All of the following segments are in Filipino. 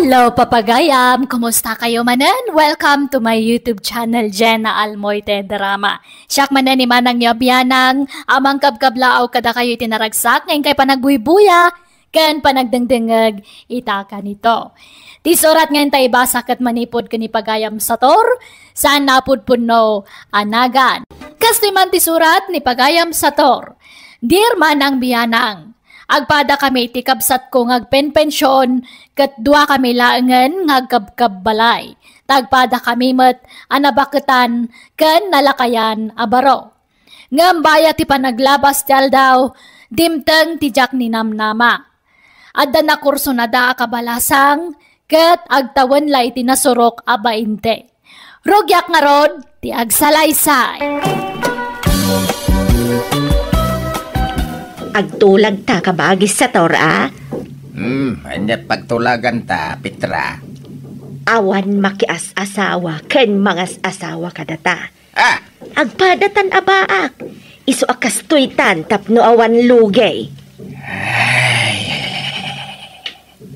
Hello, papagayam! Kumusta kayo manan? Welcome to my YouTube channel, Jenna Almoite Drama. Siyak manan ni manang niya biyanang, amang kabkablaaw kada kayo itinaragsak, ngayon kay panagbuy-buya, kan panagdengdengag, itaka nito. Tisurat ngayon tayo basak at manipod ka ni pagayam sa tor, saan napudpuno anagan. Kastiman tisurat ni pagayam sa tor, dear manang biyanang, agpada kami itikabsat ko ngagpenpensyon kat dua kami laengen ngagkabkabbalay. Tagpada kami met anabaketan ken nalakayan abaro. Ngambaya ti panaglabas tial daw dimteng tijak ni namnama. Adda na kurso na da kabalasang ket agtawan la iti nasurok abainte. Rogyak nga rod ti agsalaysay. Agtulag ta kabagis sa tora? Anyat pagtulagan ta, Petra. Awan makias-asawa, ken mangas asawa kadata. Agpadatan abaak, iso akastoytan tapno awan lugay.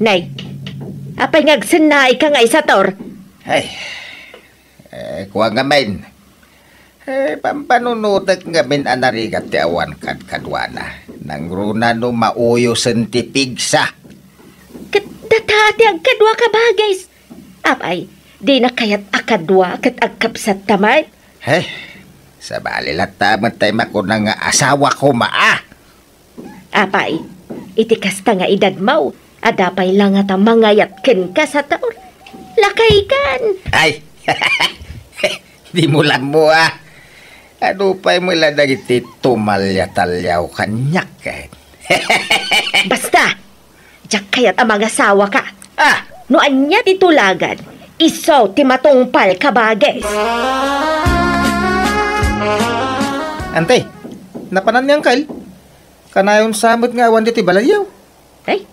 Nay, apay ngagsanay ka nga isa tor? Kuha nga main. Pampanunutak nga min anarigat ti awan kadkadwana. Nang runa no mauyo senti pigsa. Datati ang kadwa ka bagay. Apay, di na kayat akadwa kat agkapsat tamay. Sa balilat taman tayo makuna nga asawa ko maa. Apay, itikas ta nga edad mo. Adapay lang at mangayat ken ka sa taor. Lakay kan. Ay, di mo lang mo Ano pa'y mula dagiti tumalya-talyaw kanyak Basta, jak kayat ang mga asawa ka. No anya titulagan, iso ti matungpal ka bagay. Antay, napanan niyang kal. Kanayon samot nga awan diti balayaw. Ay,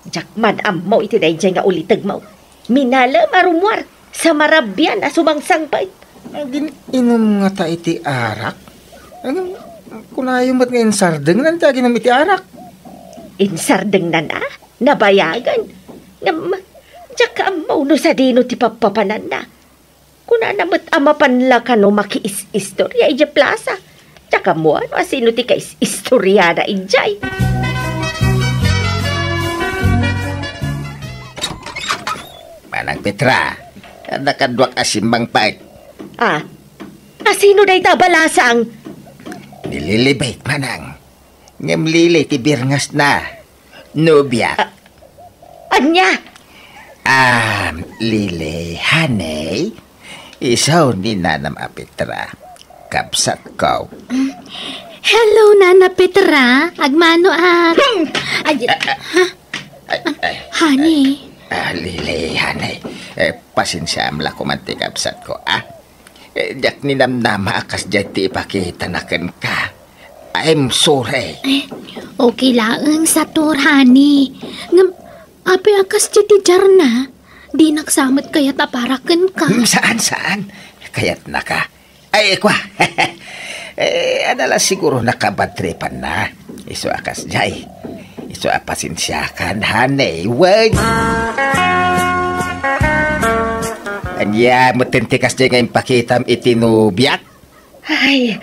jak madam mo iti dayjay nga ulitag mo. Minala marumwar sa marabyan asumangsang pait. Inom nga ta iti arak? Kunayon ba't nga insardeng na ta ginom iti arak? Insardeng na na? Nabayagan? Tsaka amaw no sa dino ti papapanan na. Kuna namat amapanla ka no makiis-istorya ija plaza. Tsaka mo ano asino ti kais-istorya na ijay. Manang Petra, nakadwak asimbang pait. Asino day tabalasang? Nililibait manang. Ngamlili ti birngas na. Nobya. Anya? Lili, hanay. Isaw ni Nanam Petra. Kapsat ko. Hello, Nana Petra. Agmano Honey. Lili, hanay. Pasensya amla ko man ti kapsat ko, Diyak ni namnama akas dyan ti ipakita na ken ka. I'm sorry. Okay lang sa tor, honey. Api akas dyan ti jarna. Di naksamat kaya taparakan ka. Saan? Kayat na ka. Ay, kwa. Adala siguro nakabadripan na. Iso akas jay. Iso apasensyakan, honey. Wag. Anya, matentikas dyan ngayong pakitam itinubyak? Ay,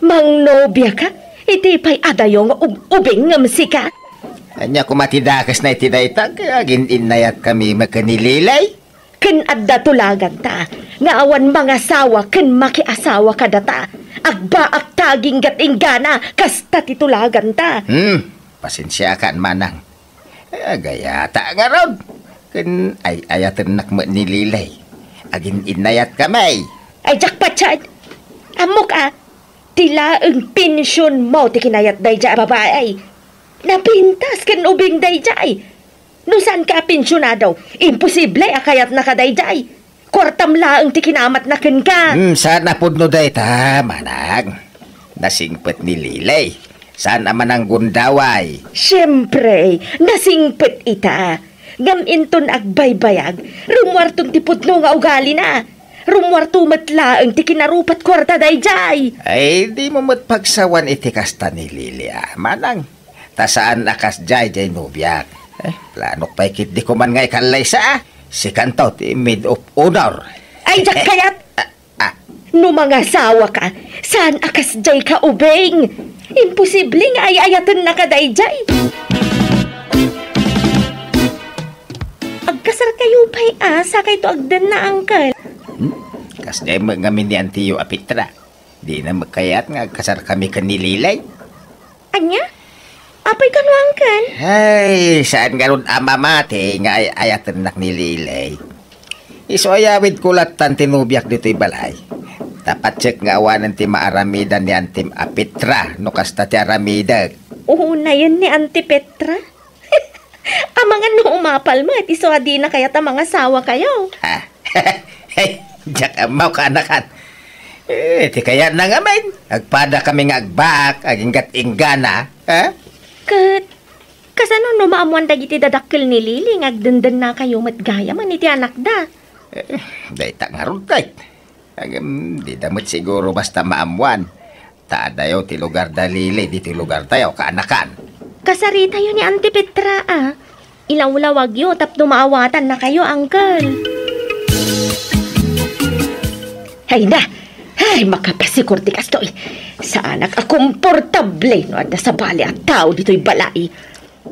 mang nobya ka? Iti pa'y adayong ubing ng sika? Anya, kumatidakas na itidaytag, agin inayat kami makanililay? Ken adda tulagan ta, nga awan mga asawa ken makiasawa ka data. Agbaak taging gatinggana, kasta titulagan ta. Pasensya ka, manang. Gayata nga rod. Ken ayatan nakma nililay. Agin inayat kamay. Ay, jakpatsyad. Amok tila ang pensyon mo ti kinayat day dya babae. Napintas kan ubing day jay. No saan ka pensyonado? Imposible akayat na ka day jay. Kwartam laang ti kinamat na ken ka. Saan na pudno day ta, manang? Nasingpet ni Lilay. Saan naman ang gundaway? Siyempre, nasingpet ita. Ngaminton agbaybayag, rumwartong tipudno nga ugali na. Rumwarto matlaang ti kinarupat kwarta dayjay. Ay, di mo matpagsawan iti kasta ni Lilia, manang. Ta saan akas jay nubyak. Plano pa ikit di ko man nga ikalay sa Si Kantaw ti maid of honor. Ay, jak kayat! No mga sawa ka, saan akas jay ka ubeng? Imposible nga ay-ayatan na ka dayjay. Agkasar kayo pa'y sakay to agdan na angkal. Kas day magamin ni Antiyo Apitra. Di na magkayat nga kasar kami kanililay. Anya? Apay ka no angkal? Ay, saan garon ama mati nga ayatan nak nililay. Iso ayawid kulatan tinubyak dito'y balay. Tapat check nga awanan ti maaramidan ni Antim Apitra no kasta ti aramidag. Oo na yun ni Auntie Petra. Amangan no umapal mo at iso adi na kaya ta mga sawa kayo. Ha? Hey, jak amaw ka anakan. Ti kaya na nga man. Agpada kami nga agbak, aginggat inggana. Ha? Kasano no maamuan dagiti dadakkel ni Lili agdandan na kayo matgaya man iti anak da. Day ta nga ron tay. Di damot siguro basta maamuan. Taadayo ti lugar dalili, di ti lugar tayo kaanakan. Kasari tayo ni Auntie Petra Ilaw-lawag yun, tapno maawatan na kayo, uncle. Hay na! Ay, makapasikurti kas to. Saan komportable no ada sa bali at tao dito'y balai.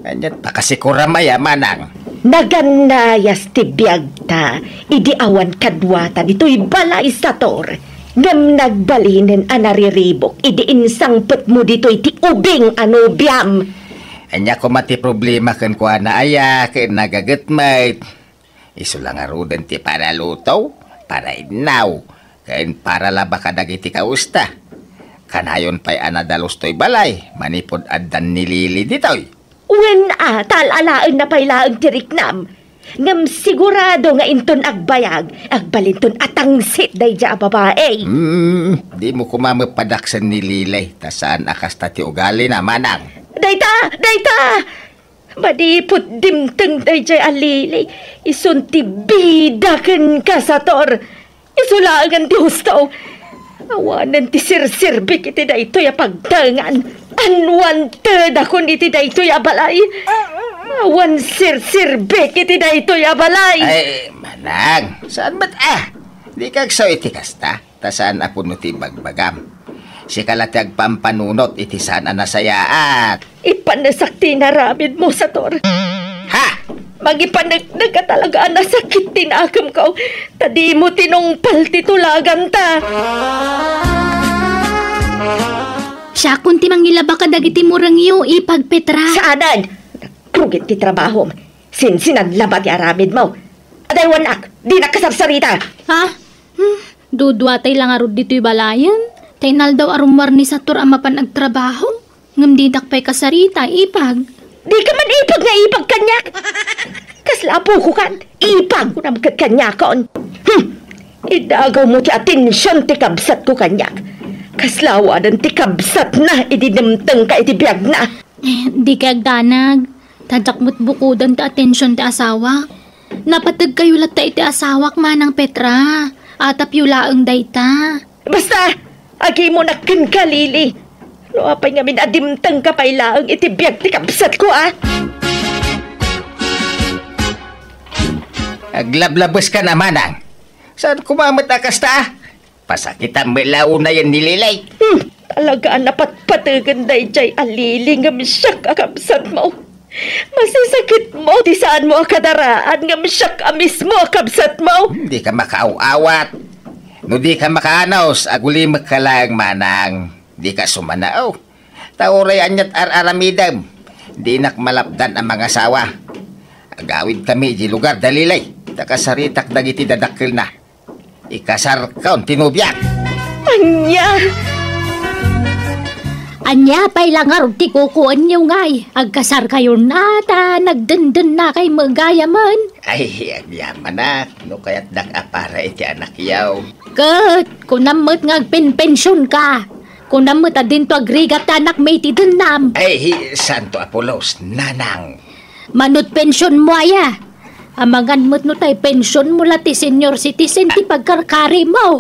Anyan pa kasi kuramaya manang. Naganayas ti biyagta, idi awan kadwata dito'y balay sa tor. Ngam nagbalinin anariribok, idi insangpet mo dito'y ti ubing anubiam. Anya ko mati problema kan kuha na aya, kan nagagatmait. Iso lang arudan ti para lutaw, para inaw, kan para laba ka dagiti kausta. Kanayon pa'y anadalos to'y balay, manipod adan nilili dito'y. Wen talalaan na pailaan tiriknam. Ngam sigurado nga inton agbayag, agbalinton atangsit day dya babae. Di mo kumamapadaksan ni Lilay, tasaan akas tati ugali na manang. Dayta! Madipot dimteng day dya alilay, isunti bidakan ka sa tor. Isulagan ti husto. Awanan ti sirsirbik iti daytoy pagtangan. Unwanted akon iti daytoy balay. Awan sirsirbik iti daytoy balay. Ay, manang, saan ba't Di kagsaw iti kasta, tasaan apon no ti bagbagam. Si kalatag pampanunot iti saan nasayaat. Ipanasakti na ramid mo sa tor. Ha? Magipanagdag ka talaga nasakit tinakam ka. Tadi mo tinongpal titulagan ta. Siya kung timang ilaba ka dagiti murang iyo, ipagpetra. Saanan? Krugit ti trabaho. Sinsinan labat ti aramid mo. Aday wanak, di nakasarsarita. Ha? Dudwatay lang arod dito'y balayan. Tainal daw arumar ni Satur ang mapanagtrabaho. Ngam di nakpay kasarita, ipag. Di ka man ipag nga ipag kanyak. Kaslapo ko kan, ipag ko na magkakanyakon. Idagaw mo ti atensyon ti kabsat ko kanyak. Kaslawa dan ti kabsat na idinamtang ka iti biyag na. Di kay agdanag. Tadakmot bukudan ti atensyon ti asawa. Napatag kayo lata iti asawak manang Petra. Atap yulaang dayta. Basta, agi mo na kalili. No apay nga minadimtang ka pailaang iti biyag ti kabsat ko Aglablabas ka na manang. Saan kumamat akas ta? Pasakitan mo lao na yan nililay. Talaga napatpatagan day jay aliling nga misyak akabsat mo. Masisakit mo, di saan mo akadaraan nga misyak mismo akabsat mo. Di ka makaaw-awat. No di ka makaanaos, agulimag ka lang manang. Di ka sumanao. Tauray anyat aramidam. Di nakmalapdan ang mga sawa. Agawid kami di lugar dalilay. Takasaritak dagiti dadakil na. Ikasar kaon tinubyak. Anya pay lang arod ti kukuan niyo ngay. Agkasar kayo nata, nagdenden na kay magayaman. Ay, agyaman na. No kaya't nakapara iti anak yaw. Kat, kunamot ngagpenpensyon ka. Kunamot adin to agrigat anak may ti denam. Ay, Santo Apolos, nanang. Manut pensyon mo aya. Amangan mo't no tay pensyon mo la ti senior citizen ti pagkarkari mo.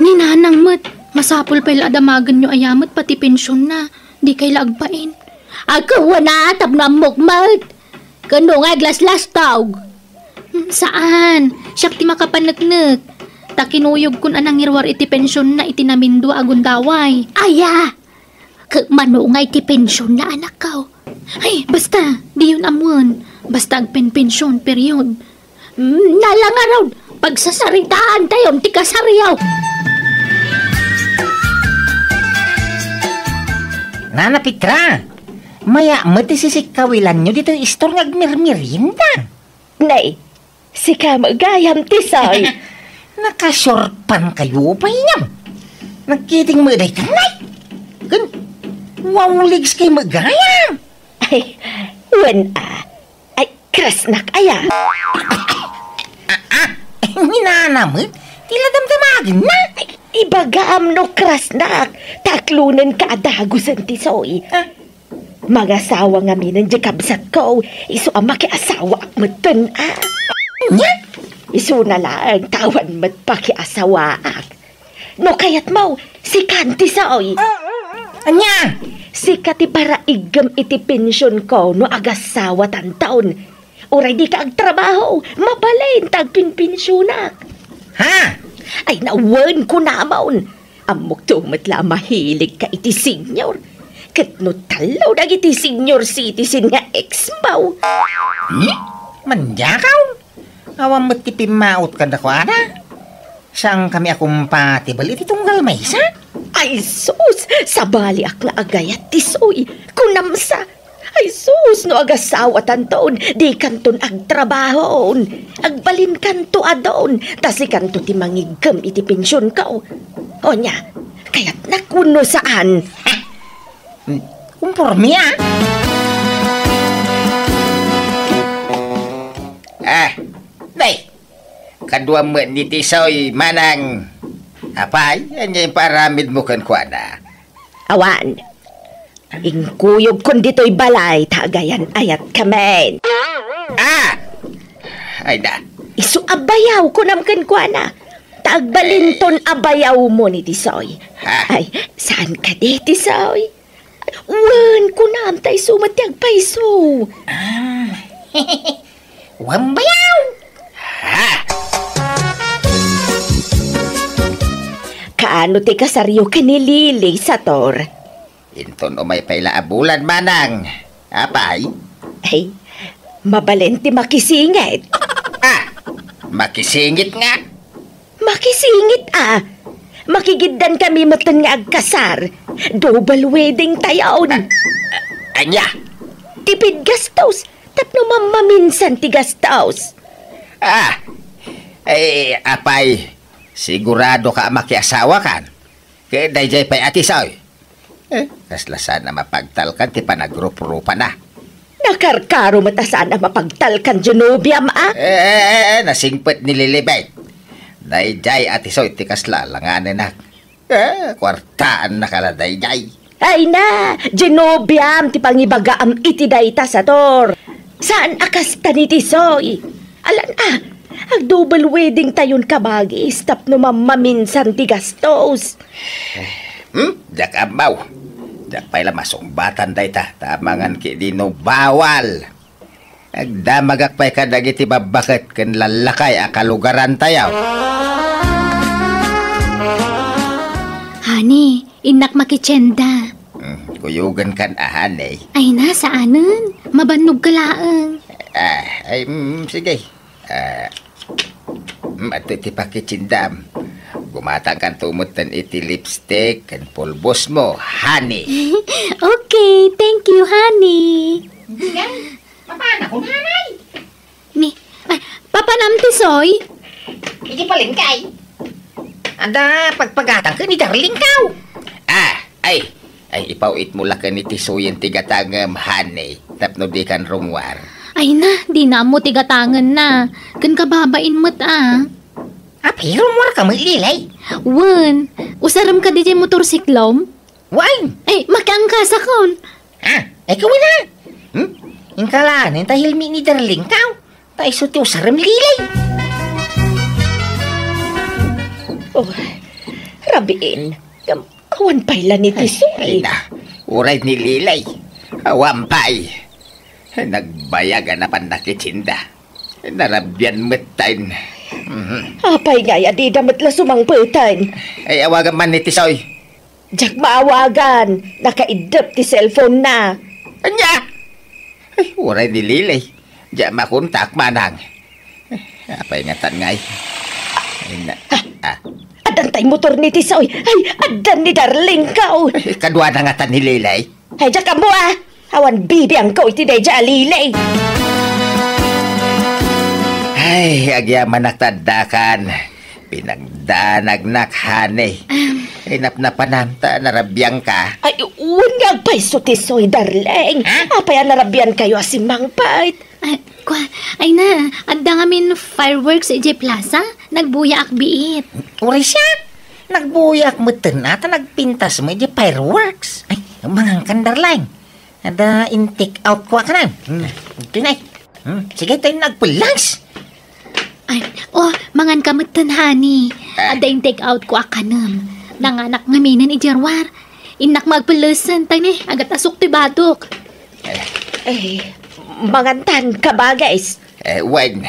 Ninanang mo't, masapul pa'y adamagan nyo ayamot pati pensyon na. Di kay lagpain. Ako wana tab na mukmat. Kano nga glas-las tawg. Saan? Siyak ti makapanagnak. Takinuyog kun anang irwar iti pensyon na iti namindo agun daway. Aya! Manungay ti pensyon na anak ko. Ay, basta, di yun amon. Basta agpen-pensyon, period. Nalangaraw, pagsasaritaan tayo, ti kasaryaw. Nana Petra, maya matisisik kawilan nyo dito istor ng agmirmirinda. Nay, si ka magayam tisay. Nakasorpan kayo pa inyam. Nagkiting maday ka, nay. Gan, wow legs kay magayam. Ay, wen ay, krasnak aya. Hinanaman, tila damdamagin na. Ibagaam no krasnak, taklunan ka adagusan tisoy. Mga asawa nga minan di kabsat ko, iso ang makiasawa ak matan Nya? Iso na lang, tawan mat pakiasawa ak. No kayat mo, si Kanti soy. Anya? Si Kati para igam iti pensyon ko no agasawa tan taon. Uray di ka agtrabaho, mabalain tagpinpensyonak. Ha? Ay nawan ko namon. Amok tumatla mahilig ka iti senior. Katno talaw na iti senior citizen nga ex-maw. Manjakaw? Awang matipimaot ka na ko, ana? Saan kami akong patibal iti tunggal maysa? Ay sus, sabali ak nga agayat tisoy. Kunamsa. Ay sus, no agasawa tanton, di kanton agtrabahon. Agbalin kanto adon, tasi kanto ti mangigam iti pensyon ko. O nya, kaya't nakuno saan? Kumpormi day, kadua mo ni Tisoy manang, apay, anya yung paramid mo kan kuana. Awan, ingkuyog kun dito'y balay, tagayan ayat kamen. Ay da. Isu abayaw ko namkan kuana. Tagbalinton abayaw mo ni Tisoy. Ay, saan ka di, Tisoy? Wan ko nam tay sumatyag paiso. Wambayaw! Kaano ti kasaryo kanilili sa tor? Inton o may pailaabulan manang. Apay? Ay, mabalenti makisingit. Makisingit nga. Makisingit Makigiddan kami matan nga agkasar. Double wedding tayaon. Anya? Tipid gastos. Tapno mamaminsan ti gastos. Apay, sigurado ka makiasawa kan? Kaya dayjay pa'y atisaw. Kaslasan na mapagtalkan ti panagrup-rupa na. Nakarkaro matasan na mapagtalkan Genobiam Nasingpet ni Lilibay. Dayjay atisaw ti kaslalanganin na. Kwartaan na kala dayjay. Ay na, Genobiam ti pangibagaam iti dayta sa tor. Saan akas tani Tisoy? Alan ang double wedding tayon kabagi, stop no mamaminsan ti gastos. Jak abaw. Jak pala masumbatan dayta, tamangan ki dino bawal. Agdamagak pa'y kadagiti babakat ken lalakay akalugaran tayaw. Hani, inak makitsenda. Kuyugan kan ahanay. Ay na, saanan? Mabanog ka laang. Sige. Matiti pakitsindam. Gumatang kan tumutan iti lipstick kan pulbos mo, honey. Okay, thank you, honey. Paano kung hanay? Papanam Tisoy? Hindi pa lingkay. Anda, pagpagatang ka ni darling kaw. Ay, ipauit mo laka ni Tisoy yung tigatangam, honey. Tapno di kan rumwar. Ay na, di na mo tigatangan na. Kan kababain mo't Apay, rumwar ka maglilay. Wan, usaram ka di motorsiklom? Wine. Ay, makangkasa kon. Ikaw na. Yung kalanin, tahilmi ni darling kaw. Tayo suti usaram lilay. Oh, rabiin. Awan pala ni Tisoy. Ay na, uray ni lilay. Awampay. Nagbayagan na panakitsinda. Narabyan metain. Apay nga ya di damat la sumangputan. Ay awagan man ni Tisoy. Jak maawagan. Nakaidap ti cellphone na. Anya? Ay, waray ni Lilay. Diya makontak manang. Apay ingatan ngay. Adan tay motor ni Tisoy. Ay, adan ni Darling kao. Kadwa na ngatan ni Lilay. Ay, jak mo Awan bibi ang kao iti deja Lilay. Ay, agyaman naktandakan. Pinagdanag nakhane. Napnapanamta, narabiyang ka. Ay, unang paiso Tisoy, Darling. Apay narabyan kayo asimang pait. Ay na, adda ngamin fireworks sa EJ Plaza. Nagbuya akbiit. Uray siya. Nagbuyak mo na at nagpintas mo di fireworks. Ay, mga kandarlang. Ada in-take out ko ka na. Tunay. Sige tayo nagpulas. Ay, mangan kamutan, honey. Ada yung take out ko akanam. Nanganak ngaminan ijarwar. Inak magpulusan tayo ni. Agat asok ti batok. Mangantan ka ba, guys? Wen.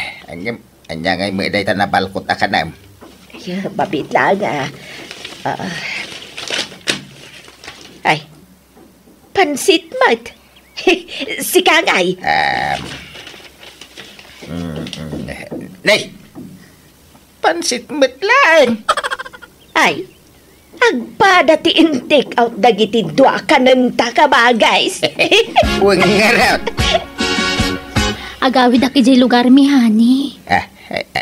Anya ngay mo day ta nabalkot akanam. Babit lang ay, pansit mat. Si Kangay. Nay! Pansit mat lang. Ay, agpada ti in-take out dagiti dua kananta ka ba, guys? Huwag ngarap. Agawid aki jay lugar mi, honey.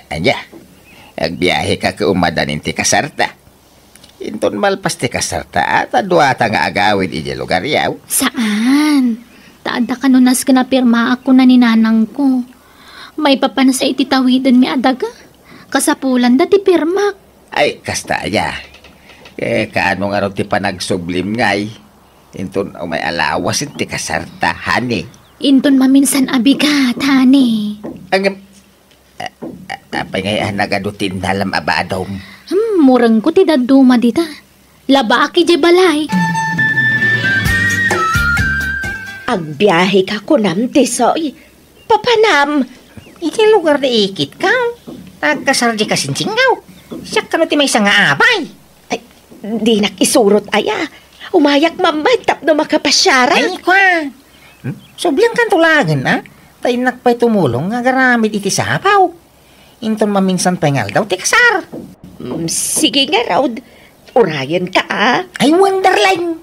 Anya. Agbiyahe ka ka umadanin ti kasarta. Inton malpas ti kasarta at aduata nga agawid iji lugar yaw. Saan? Taada kanunas ka na pirma ako na ninanang ko. May papanasa iti tawidan mi adaga. Kasapulan dati pirmak. Ay, kasta aya. Kaano nga rin ti panagsublim ngay. Inton may alawas ti kasarta, honey. Inton maminsan abigat, honey. Apay ngayon nagadutin na lam abadom. Murang ko ti daduma dita. Laba aki jay balay. Agbiyahe ka kunam, Tisoy. Papanam. Iti lugar na ikit ka. Nagkasardi ka sinsingaw. Siya ka no ti may nga abay. Ay, di nakisurot aya. Umayak mamatap no makapasyara. Ay, kwa. Sublang kan tulagan, ha? Tayo nakpay tumulong nga garamid iti sapaw. Inton maminsan pengal daw ti kasar. Sige nga, Raud. Urayan ka, Ay, wonderline.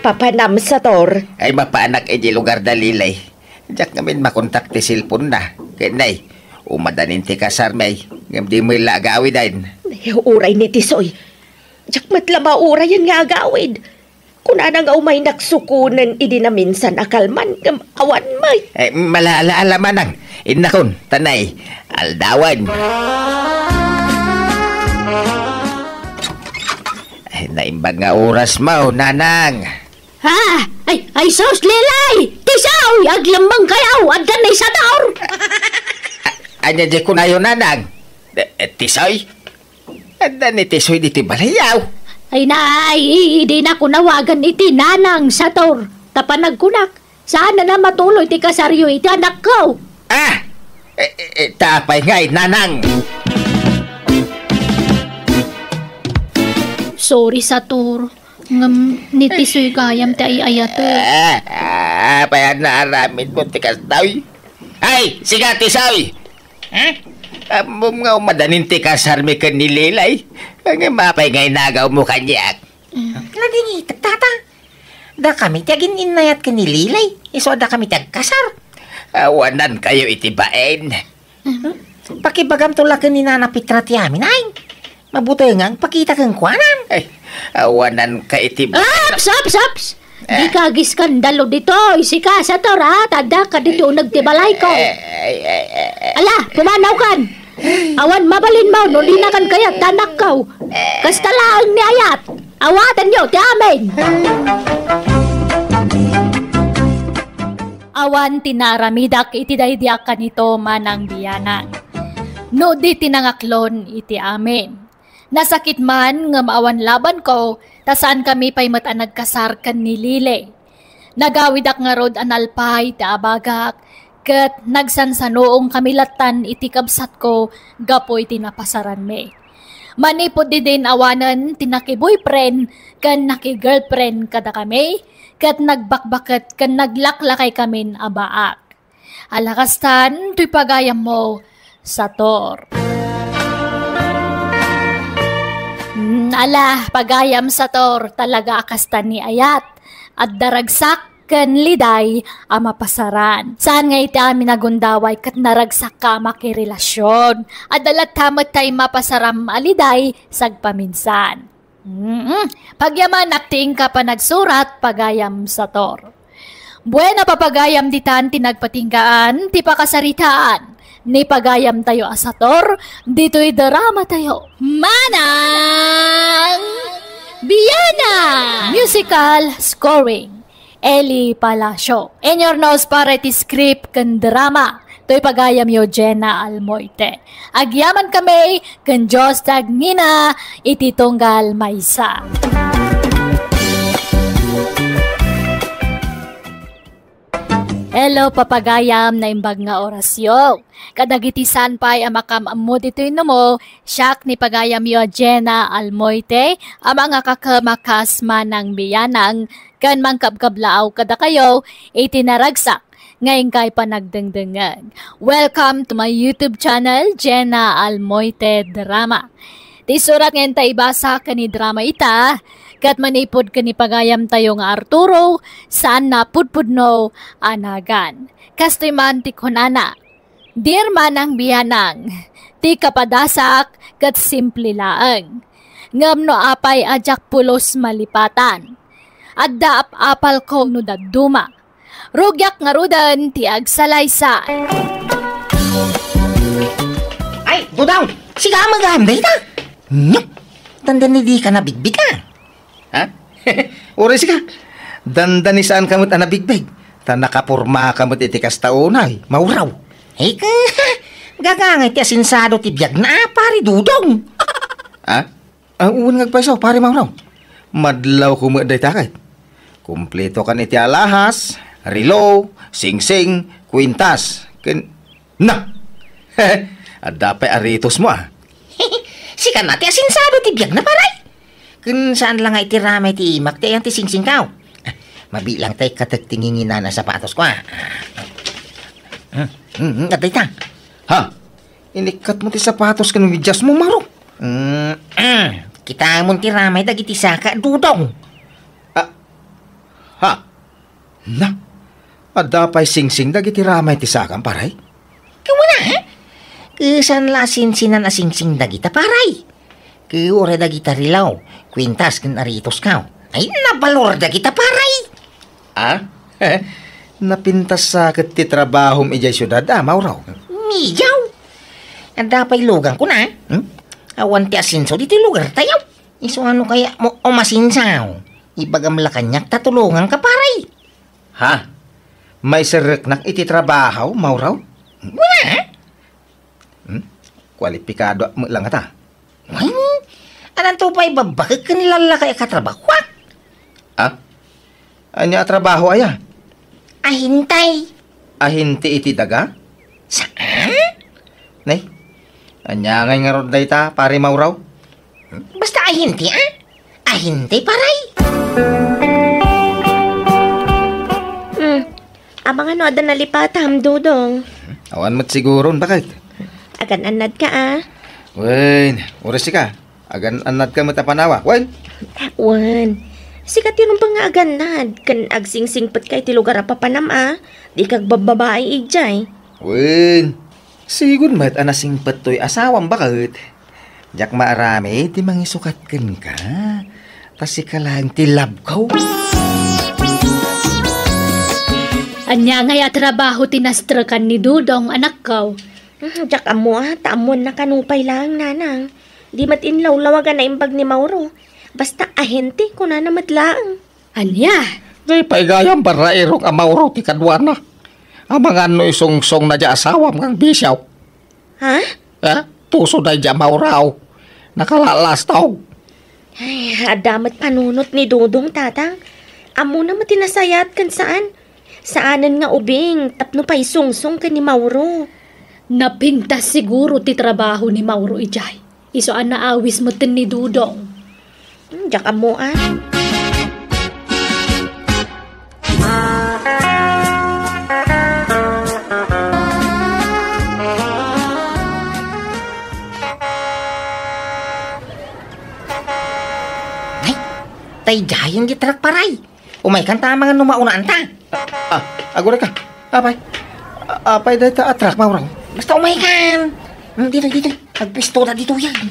Papanam sa tor. Ay mapaanak iji lugar dalilay. Diyak ngamin makontak ti silpon na. Kenay, umadanin ti kasar may. Ngam di mo ilagawid din. Uray ni Tisoy. Diyak matlama urayan nga agawid. Kung nga umay naksukunan, idi na minsan akalman, awan may. Malaalaman ang, inakon, tanay, aldawan. Ay, naimbag nga oras mo, nanang. Ha? Ay, sos, Lilay! Tisaw! Aglambang kayaw! Addan na isa daw! Anya di ko na yun, nanang. Tisoy? Addan ni Tisoy di ti balayaw. Ay nay, di na ko nawagan iti nanang sa tor. Tapanagkunak. Sana na matuloy ti kasaryo iti anak ko. Tapay ngay, nanang. Sorry sa tor. Ngam nitisoy gayam ti ayato. Payan na aramid mo ti kastaw. Ay, siga Tisoy. Amom nga umadanin ti kasar mi kan nililay. Ang mapay ngay nagaw mo kanyak. Lading tata. Da kami tiagin inayat ka nililay. Iso da kami tiag kasar. Awanan kayo itibain. Pakibagam tulakan ni Nana Pitra ti amin ay. Mabuti nga pakita kang kwanan. Ay, awanan ka itibain. Saps! Di ka giskandalo dito. Isika sa tor ha. Tada ka dito nagtibalay ko. Ala, pumanaw kan. Awan mabalin mo, no di na kan kaya tanak ko. Kasta lang ni ayat. Awatan nyo, ti amin. Awan tinaramidak iti daydiak kanito manang biyanan. No di tinangaklon iti amin. Nasakit man nga maawan laban ko, tasaan kami pa'y matanag kasar kan ni Lile. Nagawidak nga rod analpay ti abagak, ket nagsansanoong kamilatan iti kabsat ko gapoy tinapasaran me. Manipod di din awanan tinaki-boyfriend kan naki-girlfriend kada kami, ket nagbakbaket kan naglaklakay kamin abaak. Alakastan, tuy pagayam mo, Sator. Pagayam Sator, talaga akastan ni Ayat, at daragsak ken liday ama pasaran. Saan nga iti amin nagundaway kat naragsak ka makirelasyon, at dalat tamat tay mapasaram aliday sagpaminsan. Pagyaman akting ka pa nagsurat, pagayam Sator. Buena papagayam ditan tinagpatinggaan, ti pakasaritaan. Ni pagayam tayo asator, dito'y drama tayo. Manang Biyana! Musical scoring, Eli Palacio. In your nose para ti script kan drama, to'y pagayam yo Jenna Almoite. Agyaman kami kan Diyos tagnina, ititunggal maysa. Hello, papagayam na imbag nga orasyon. Kadagitisan pa'y amakam-amod ito'y mo, siyak ni pagayam yo Jenna Almoite, amang kakamakas manang biyanang, kan mangkabkablaaw kada kayo, itinaragsak, ngayon kay panagdengdengan. Welcome to my YouTube channel, Jenna Almoite Drama. Tisurat ngayon tayo ibasa ka ni drama ita, kat manipod ka ni pagayam tayo nga Arturo, saan na pudpudno anagan. Kastoy man ti kunana, dear manang biyanang, ti kapadasak kat simple laeng. Ngam no apay ajak pulos malipatan, adda apal ko no daduma, rugyak nga rudan ti agsalaysay. Ay, Dudong! Siga maganda ita! Tanda ni di ka nabigbig ka. Ha? Oras ka. Dandani saan kamot anabigbig. Ta nakapurma kamot iti kastaunay. Mauraw. Hey ka, gagangay ti asinsado ti biyag na pari Dudong. Ha? Ang uwan ngagpaisaw, pari mauraw. Madlaw kumaday takay. Kumpleto kan iti alahas, rilo, singsing, kwintas. Na! At dapat aritos mo Sika na ti asinsado ti biyag na paray. Kun saan lang nga itiramay ti imak ti ang ti singsing kaw. Mabilang tayo katagtingingin na sapatos ko Atay ta. Ha? Inikat mo ti sapatos ka ng medyas mo, Maro. Kita mo ti ramay dagiti saka Dudong. Ha? Na? Adapay singsing dagiti ramay ti sakang paray? Kumuna Saan la sinsinan na singsing dagita paray. Ore dagita rilaw, kwintas ken aritos kaw. Ay nabalor dagita paray. Napintas sa ti trabahom ijay syudad, Mauraw. Miyaw. Adapay lugang ko na. Awan ti asinso diti lugar tayo. Iso ano kaya mo o masinsaw. Ibagam la kanyak tatulungan ka paray. Ha? May sereknak iti trabaho, Mauraw? Wala. Kwalipikado mo lang ata. Anan to pa'y babakit ka nilala kaya katrabaho? Anya trabaho aya? Ahintay. Ahinti iti daga? Saan? Nay, anya ngay nga rod ta, pare Mauraw? Basta ahinti Ahintay paray. Abang ano, ada nalipatam, Dudong. Awan mo't siguro, bakit? Agan anad ka, Wen, oras ka. Agan anad ka matapanawa. Wen? Wan. Sikat yun bang nga aganad. Kan agsingsingpat kay ti lugar papanam, Di kag bababae ijay. Wen, sigun mat anasingpat to'y asawang bakit? Jak maarami, di mangisukat kan ka. Tasi ka lang ti labkaw. Anya ngay trabaho tinastrakan ni Dudong anak ko. Jak amo, taamon na kanupay lang, nanang. Di matinlaw lawagan na imbag ni Mauro. Basta ahente ko na namatlaang. Anya? Di paigayang para irong amauro ti kadwana. Amangan no isong-song na dya asawam kang bisyaw. Ha? Tuso na dya mauraw. Nakalalas tao. Ay, adamat panunot ni Dudong, tatang. Amo na matinasayat kan saan? Saanan nga ubing, tapno pa'y sungsong ka ni Mauro. Napintas siguro ti trabaho ni Mauro ijay. Isoan na awis mo tin ni Dudong. Diyak amo Tay jayon di tarak paray. Umay kan ta mga numaunaan ta. Agora ka. Apay dahil ta atrak maurang. Basta umay kan. Dito. Nagpistola dito yan.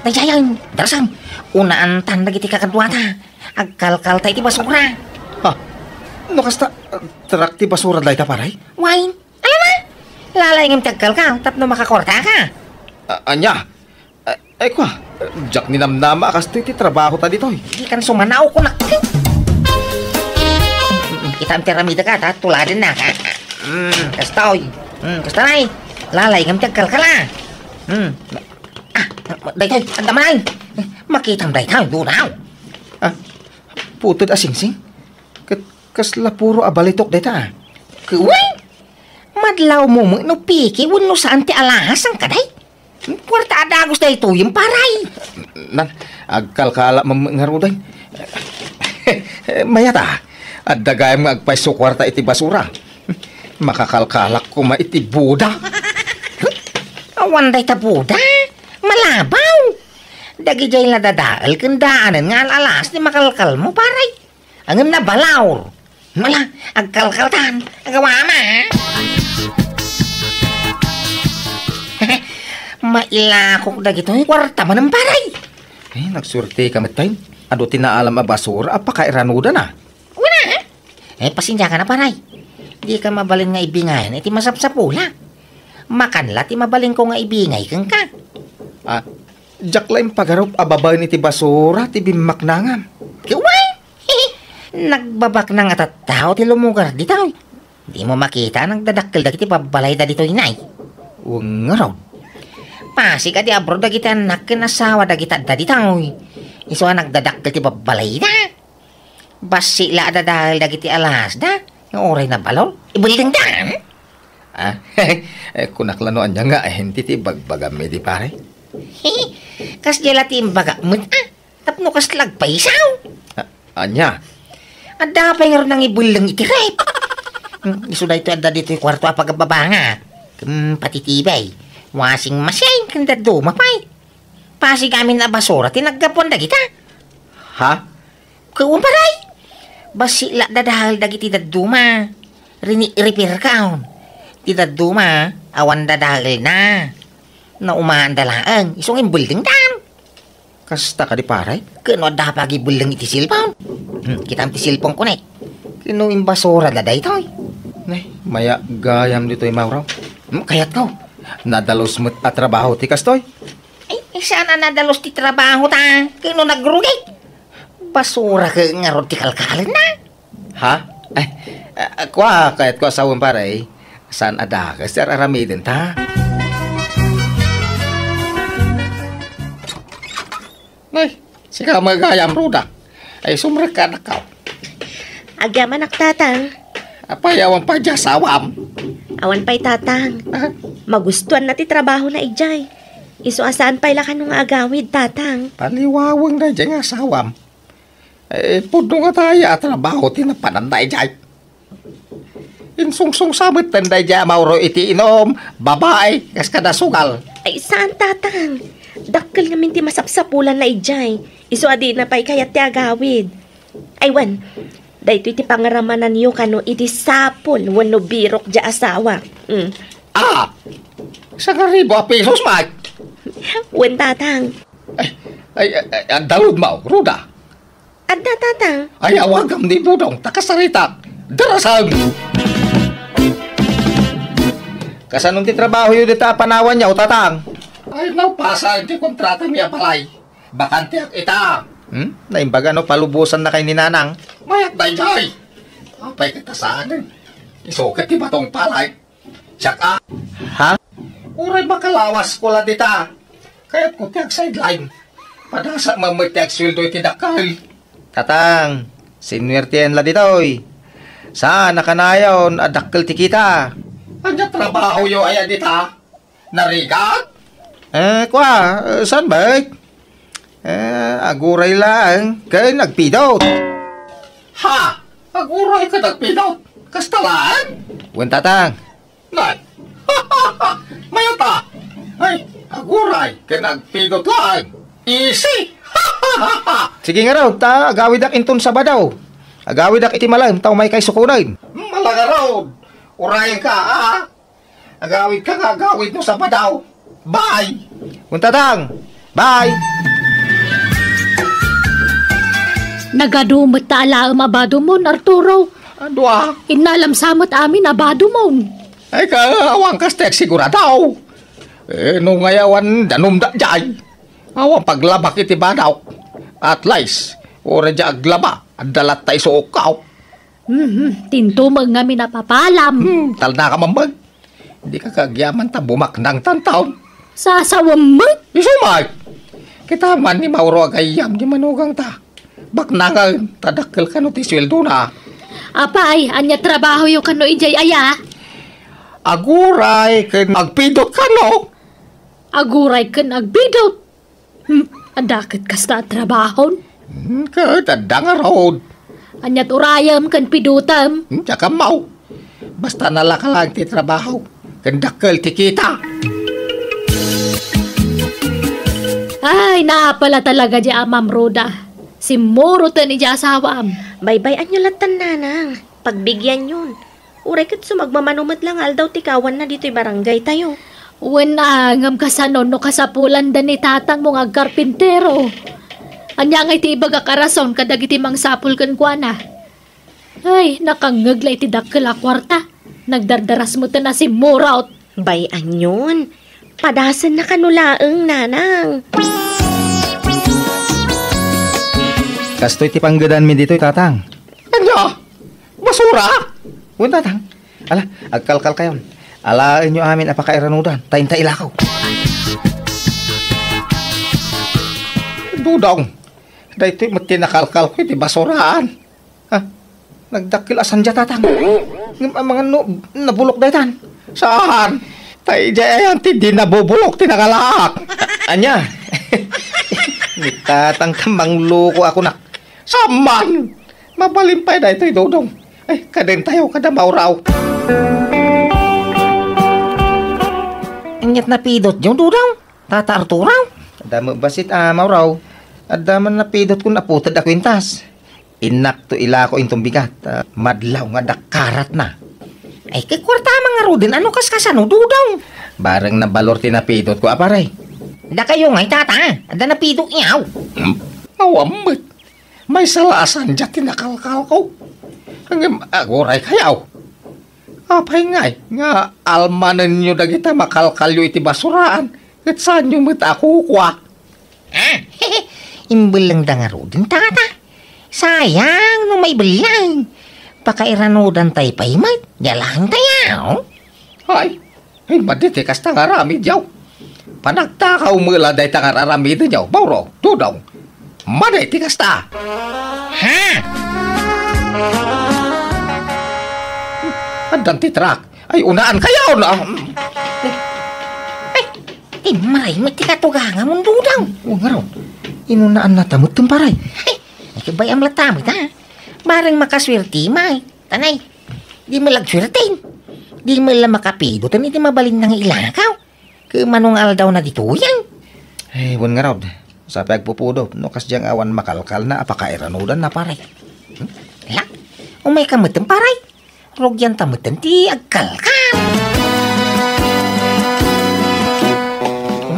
Tay jayon. Darasam. Unaan tanda giti kakadwa ta. Agkalkal tay ti basura. No kasta trak ti basura dahil ta paray? Wain. Alam na. Lalay ngam tagkalkal. Tapno makakorta ka. Anya. Ay kwa. Jak ninamnama akas ti trabaho ta dito. Di kan sumanaw ko na. Kita piramida ka ta. Tuladin na ka. Kastoy. Kastanay. Lalay ngam tagkalkala. Daytoy. Andaman. Makitam daytoy. Dunaw. Putod asingsing. Kasla puro abalitok dayta. Kuway. Madlaw mo no piki. Wano saan ti alahas ang kaday. Kwarta adagos dahil ito yung paray. Nan, agkalkala mangaruday. Mayata, at dagay mo agpaiso kwarta iti basura. Makakalkalak ko iti buda. Awan day ta buda? Malabaw. Dagi jay na dadaal kandaanan nga alalas ni makalkal mo paray. Angam na balaw. Mala, agkalkaltan. Agawa ma. Mailakok na gito yung kwarta man ng paray. Nagsurte ka matay. Ado tinaalam a basura, apakairanuda na. Wala. Pasensya ka na paray. Di ka mabalin nga ibingay na iti masapsapula. Makanla ti mabalin ko nga ibingay kang ka. Jak lang pagarup ababay ni ti basura, ti bimaknangam. Kiway! Nagbabak na nga tattao ti lumugar dito. Di mo makita nagdadakkel dagiti pabalay da dito inay. Uwang nga raw. Pasi ka di abroad da kita anak kinasawa da kita da dito. Iso nagdadakkel ti pabalay da. Basi la da dahil da kiti alas da. Yung oray na balol. Ibuling dan. Kunaklanoan niya nga, hindi ti bagbagam di pare. Kas jala ti imbaga mo. Tapno kas lagpaisaw. Anya? Ada pa nga rin ibulang iti rep. Iso da ito ada dito yung kwarto apagababanga. Patitibay. Washing machine kanda dumapay. Pasi kami na basura tinagapon da kita. Ha? Kuwan paray. Basi la dadahal da kiti daduma. Repair ka. Ti daduma awan dadahal na. Na umaan dalaang isong imbulding dam. Kasta ka di paray? Kano da pagi bulang iti silpon. Kita am ti silpon ko na. Kino imbasura da daytoy. Maya gayam dito yung mauraw. Kayat ko. Nadalos mo't at trabaho ti kastoy. Sana nadalos ti trabaho ta. Kino nagrugay. Basura ka nga ron ti kalkalin na. Ha? Kahit ko asawang paray. Saan ada ka? Sir aramidin ta? Sika magayam ruda. Sumra ka na ka. Agyaman tatang. Apayawang pa dya sawam. Awan pa'y tatang. Magustuhan na ti trabaho na ijay. Iso asaan pa'y lakan ng agawid, tatang. Paliwawang na dyan nga sawam. Puno nga tayo at trabaho tinapananda ijay. Insungsung samit tanday dyan mauro iti inom, babae, kas kada sugal. Saan, tatang? Dakkel namin ti masapsapulan na ijay. Iso adi na pa'y kayat ti agawid. Wan. Dahito iti pangaramanan niyo kano iti sapol wano birok dya asawa. 1,000 pesos, Mike. Wen, tatang. Ang dalod mo, Ruda. Adda, tatang. Awagam ni Dudong, takasarita. Darasag. Kasanong ti trabaho yun dito panawan niya, tatang? Napasa, hindi kontrata niya palay. Bakante ang ita. Naimbaga palubusan na kay ninanang. Mayat na jay. Apay kita saan isukat ti batong palay. Tsaka. Ha? Uray makalawas ko la dita. Kaya't ko tiyag sideline. Padasa mamagtiyag sweldo iti dakal. Tatang, sinwertihan la ditoy. Saan nakanayon adakkel ti kita? Anya trabaho yo aya dita? Narigat? Saan ba? Aguray lang, kaya nagpidot. Ha? Aguray ka nagpidot? Kastalaan? Wen tatang. Nay. Mayata. Ay, aguray ka nagpidot lang. Easy. Sige nga raw, agawid ak inton sa badaw. Agawid ak iti malam, tao may kay sukunan. Malaga road. Urayan ka, ha? Agawid ka nga, agawid mo sa badaw. Bye! Wen tatang, bye! Nagadumot ta alaam abado mon, Arturo. Ano ah? Inalam samot amin abado mon. Ay awang kastek siguradaw. Nung ngayawan danumda jay. Awang paglabak iti badaw. At least, ora dya aglaba. Adalat tayo sa ukaw. Tintumag nga minapapalam. Talna ka mamag. Hindi ka kagyaman ta bumaknang tantaon. Sasawam mo? Isumay! Kita man ni Mauro agayam di manugang ta. Baknangan, tadakkel ka no ti sweldo na. Apay, anya trabaho yung kano ijay aya? Aguray, ken magpidot ka no? Aguray kan agbidot. Adakit kasta trabahon? Kadada nga road. Anyat urayam kan pidutam. Tsaka mau. Basta nalaka lang ti trabaho. Kendakkel ti kita. Ay, naapala talaga di amam Roda. Si Moro ta ni di asawam. Bye-bye anyo latan nanang. Pagbigyan yun. Uray kat sumagmamanumat lang aldaw tikawan na dito'y barangay tayo. Wen angam kasanon no kasapulan da ni tatang mong agkarpintero. Anya nga iti ibaga karason kadag iti mang sapul kan kuana. Ay, nakangaglay iti dakkel a kwarta. Nagdardaras mo ta na si Muraut. Bay anyon. Padasan na kanulaeng nanang. Kastoy ti panggadan mi dito, tatang. Anya? Basura? Wen tatang. Ala, agkalkal kayon. Alain nyo amin apakairanudan. Tayin ta ilakaw. Dudong. Dahito mati nakalkal ko iti basuraan. Ha? Nagdakil asan dya, tatang. Mga nabulok daytan. Saan? Tay dyan ti di nabubulok ti nakalaak. Anya? Ni tatang tamang loko ako na. Saman! Mabalimpay na ito'y dudong. Ay, kaden tayo kada mauraw. Anyat na pidot yung dudong. Tata Arturaw. Adamo basit mauraw. Adaman na pidot ko naputad ako intas. Inak to ila ko intong bigat. Madlaw nga dakarat na. Ay, kay kwarta mga rodin. Ano kaskasano dudong? Barang nabalor tinapidot ko aparay. Da kayo ngay tata. Ada na pidot niyaw. Awamit. May salasan dyan tinakalkal ko. Hanggang aguray kayaw. Apay ngay, nga almanan nyo na kita makalkalyo iti basuraan. At saan nyo matakukwa? Imbelang da nga rodin tata. Sayang no may belang. Pakairanudan tay paymat. Yalang tayaw. Ay maditi kas tangaramid yaw. Panagtakaw mula day tangaramid yaw. Bauro, dudong. Maditi kas ta. Ha? Adan titrak. Ay unaan kayaw na. Ay, maray matikatuga nga mong dudong. Huwag nga raw. Inunaan na tamot tumparay. Ay, bayam latamit ha. Barang makaswerte, may. Tanay, di mo lagswertein. Di mo lang makapido, tani di mabalin ng ilakaw. Kumanong aldaw na dito yan. Ay, huwag nga raw. Sa pagpupudo, no kas diyang awan makalkal na apakairanudan na paray. La, umay kamutan paray. Rogyan tamutan ti agkalkal.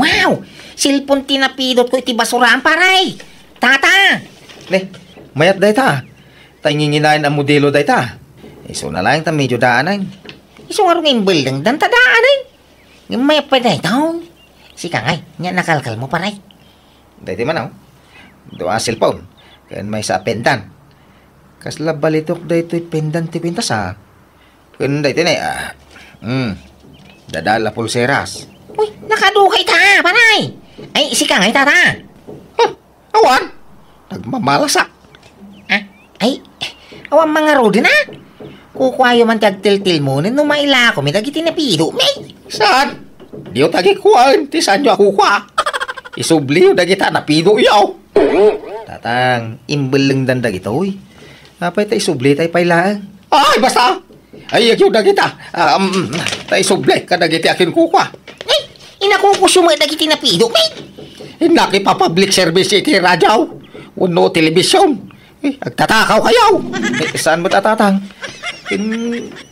Wow! Silpon tinapidot ko iti basuraan paray. Tata! Le, mayat day ta. Tanginginain ang modelo day ta. Iso na lang ta medyo daanan. Iso nga rin building dan tadaanan. May pa day taon. Sika ngay, nga nakalkal mo paray. Day ti manaw. Doa cellphone. Kan may sa pendan. Kasla balitok day to'y pendan ti pintas ha. Kan day ti na dadala pulseras. Uy, nakadukay ta, paray. Ay, sika ngay tata. Awan. Nagmamalasak. Awang mga rodi na. Kukwayo man tagtil-til mo, no maila ko, may dagiti na pido, may. Saan? Di o tagi kuhaan, ti saan nyo ako kwa? Isubli o dagita na pido yaw. Tatang, imbeling dan dagito, uy. Napay tayo subli tayo pailaan. Ay, basta. Ay, yun dagita. Tayo subli ka dagiti akin kukwa. Ay, inakukusyo mo dagiti na pido, may. Hinaki pa public service iti radyaw. Uno telebisyon. Agtatakaw kayaw. Saan mo tatatang?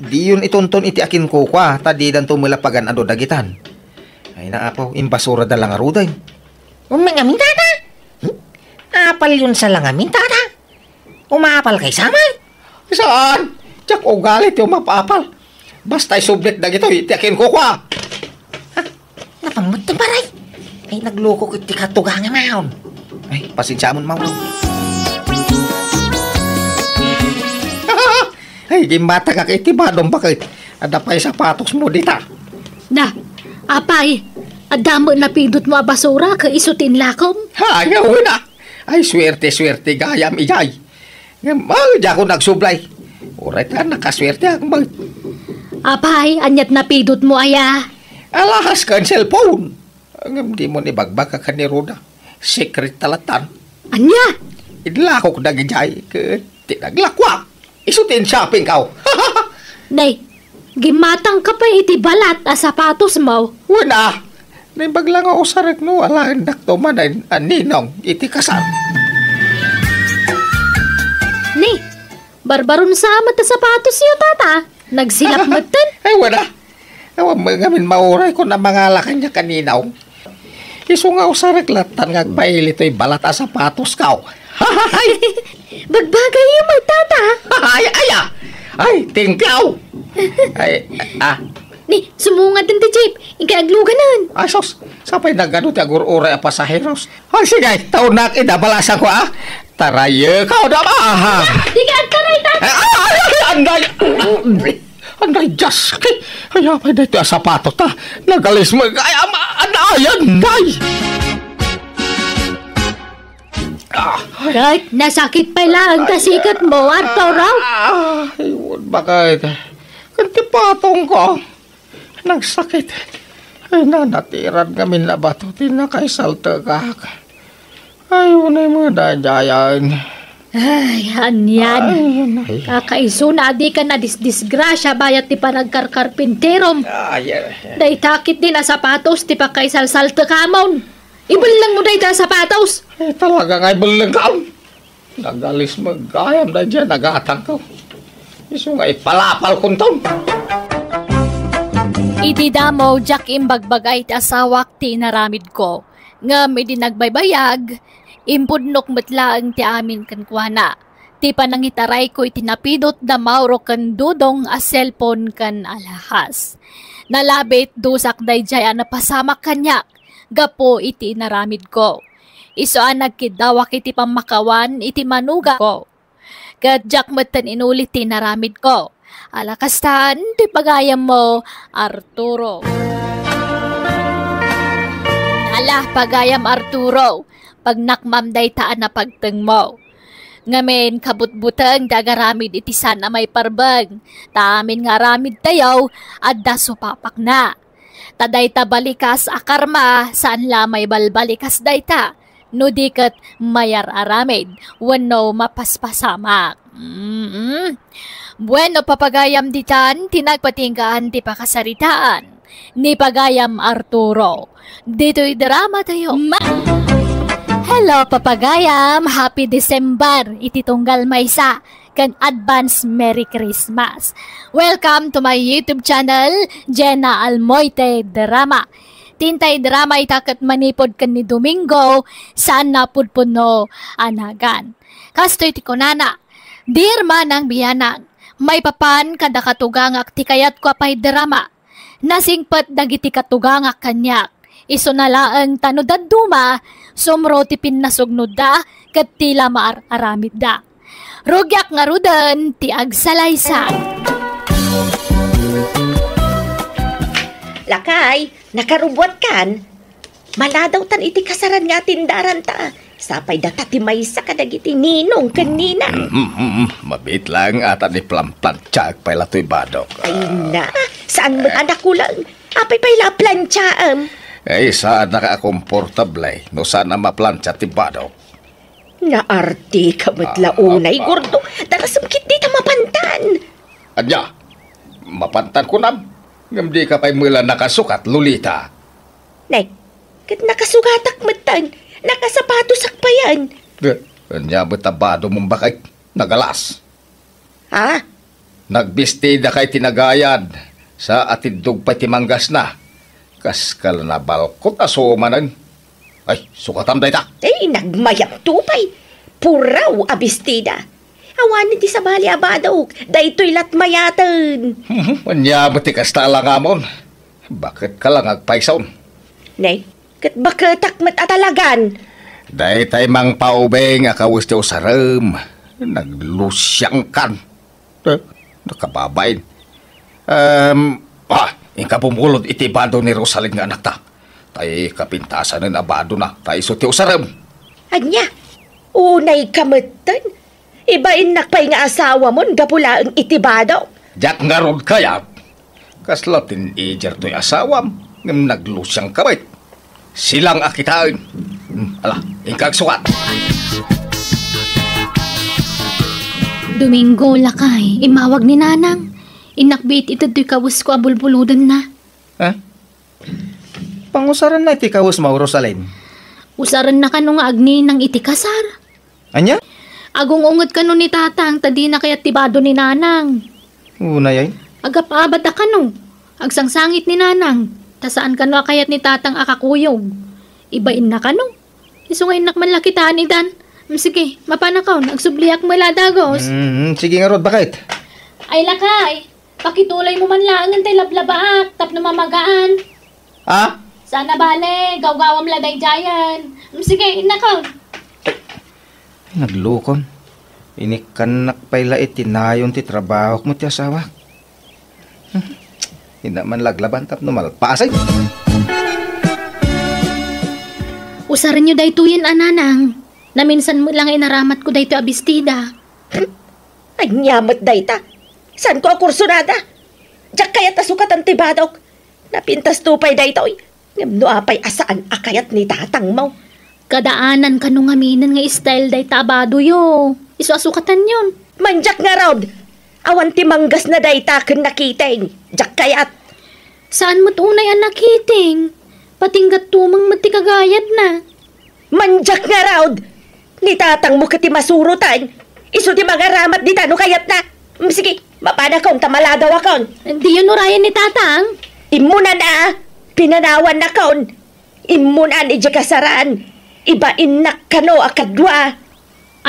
Di yun itunton iti akin ko kwa. Tadi dan tumulapagan ado dagitan. Ay naapaw, imbasura da lang aruday. Umangamin tata. Apal yun sa langamin tata. Umapal kay saman. Saan? Tiyak o galit yung mapapal. Basta isublit na gito, iti akin ko kwa. Napamot paray. Ay nagloko iti katugang maon. Ay, pasensya mo mawag. Ay, gimata ka kay tibadong bakit? Ada pa'y sapatos mo dita. Na, apay, adamo na pindot mo a basura ka isutin lakom. Ayaw na. Ay, swerte-swerte gayam ijay. Di ako nagsublay. Uray ka, nakaswerte ako ba? Apay, anyat na pindot mo aya. Alahas ka ang cellphone. Di mo ni bagbag ka ni Roda. Secret talatan. Anya? Idlako ko nagijay. Tinaglakwa. Isutin shopping ka. Nay, gimatang ka pa iti balat a sapatos mo. Wala. Naimbag lang ako sa rek no. Alahin dakto man ay aninong iti kasal. Ni, barbaron sa mata sapatos yo tata. Nagsilap matan. Ay wala. Awan magamin mauray ko na mga lakan niya kaninaw. Iso nga sa rek latan ngagpail ito'y balat a sapatos ka. Ay! Bagbagay yung magtata. Ay! Ay! Tingkaw! Ay! Ni, sumungad din ti Jeep. Ikagluganan. Ay, sos! Sapay na gano'n ti agur-uray a pasaheros. Ay, sige! Taon na kinabalasan ko, Taraye ka o dama, Di ka taray, tata. Anday! Anday, Diyos! Ay, apay na ito sapato ta. Nagalis mo. Ay, anday! Right, nasakit pa lang kasikat mo, Arturo. Ay, bakit? Kantipatong ko. Nagsakit. Ay, nanatiran kami na bato. Tinakaisalta ka. Ay, unay mo dajayan. Ay, anyan. Kakaiso na di ka na disgrasya bayat ti panagkarkarpinterom. Day takit din na sapatos ti pakaisalsalta kamon. Ibulang mo day ta sapatos. Eh, talaga nga ibulang ka. Nagalis magayam na dyan, nagatang ko. Iso nga ipalapal kong taon. Iti damo, jak imbagbagay ti asawak ti naramid ko. Nga may di nagbaybayag, impudnok matlaang ti amin kankwana. Ti panangitaray ko itinapidot da mauro kan dudong a cellphone kan alahas. Nalabit dusak day jaya na pasamak kanyak. Gapo iti naramid ko. Iso ang nagkidawak iti pamakawan iti manuga ko. Kadyak matan inulit ti naramid ko. Alakastan, ti pagayam mo, Arturo. Alah, pagayam Arturo, pag nakmamday taan na pagteng mo. Ngamen kabutbutang dagaramid iti sana may parbag. Taamin nga ramid tayaw, adda supapak na. Taday ta balikas akarma, saan lamay balbalikas dayta. No dikat mayar aramid, wano mapaspasamak. Bueno papagayam ditan, tinagpatinggaan ti pakasaritaan. Ni pagayam Arturo. Dito'y drama tayo. Hello papagayam, Happy December, iti tunggal maysa. Kan advance Merry Christmas. Welcome to my YouTube channel, Jenna Almoite Drama. Tintay drama itakat manipod kan ni Domingo, saan napudpuno anagan. Kastoy ti konana, dear manang biyanang, may papan kada katugangak ti kayat ko apay drama. Nasingpat dagiti katugangak kanyak. Iso nalaang tanudad duma, sumro ti pinnasugnod da, kat tila aramid da. Rugyak nga rudan, ti agsalaysan. Lakay, nakarubwat kan. Maladaw tan iti kasaran nga tindaran ta. Sapay datati may sa kadagiti ninong kanina. Mabit lang ata ni plan-planchag pay latoy badok. Ay na, saan mo anak ko lang? Apay pay la planchaam. Ay, saan nakakomportable no saan na maplantsa ti badok. Naarte ka matlaunay, gordo. Darasam kit di ta mapantan. Anya, mapantan ko nam. Ngam di ka pa'y mula nakasukat, Lolita. Nay, kat nakasugatak matan. Nakasapatos sakpayan. Anya betabado mong bakay nagalas. Ha? Nagbistida kay tinagayad sa atidog pa'y timanggas na. Kaskal na balkot asumanan. Ay, sukatam day ta. Ay, nagmayap tupay. Puraw abistida. Awanin ti sa bali abadaw. Daytoy latmayatan. Anya betikas talang amon. Bakit ka lang agpaisaon? Nay, kat bakatak matatalagan. Day tay mang paubeng akawis tiyo sarem. Naglusyang kan. Nakababain. Ingka bumulod iti bado ni Rosalyn nga anak ta. Tay kapintasan na abado na. Tay iso tiyo sarem. Anya, unay kamatan. Ibain nakpay nga asawa mon gapula ang itibado. Diyak nga rod kaya. Kasla teenager to'y asawam. Ngam naglusyang kabait. Silang akitain. Ala, ingkag sukat. Domingo lakay, imawag ni nanang. Inakbit ito do'y kawus ko abulbuludan na. Ha? Pangusaran na iti kawus mo, Rosalyn. Usaran na kano nga agni ng itikasar. Anya? Agong ungot kano ni tatang, tadi na kayat tibado ni nanang. Unay ay. Agapabad na kano. Agsangsangit ni nanang. Tasaan kano kayat ni tatang akakuyog. Ibain na kano. Isungay nak man lakitaan idan. Sige, mapanakaw, nagsubliak mo ladagos. Sige nga rod, bakit? Ay lakay, pakitulay mo man lang ang lablabaak, tap na mamagaan. Ah? Sana bale, gawgawam laday jayan. Sige, nakaw. Naglukon. Inikanak pa'y lait, tinayon ti trabaho mo ti asawa. Hindi man laglaban tap no malpasay. Usarin nyo day tuyin, ananang. Na minsan mo lang ay naramat ko day to abistida. Ay nyamat dayta. San ko akursunada? Diyak kayat asukat ang tibadok. Napintas tupay daytoy. Ngam no apay asaan akayat ni tatang mo. Kadaanan ka nung aminan nga style day tabado yo. Isuasukatan yun. Manjak nga raud. Awan ti manggas na dayta ken nakiting. Diyak kayat. Saan mo't unay ang nakiting? Patinggat tumang matikagayad na. Manjak nga raud. Ni tatang mo kati masurutan. Iso ti mga ramat di tano kayat na. Sige, mapana kong tamaladaw akon. Hindi yun urayan ni tatang. Imunan na. Pinanawan na kon. Imunan iji kasaraan. Iba inak kano akadwa.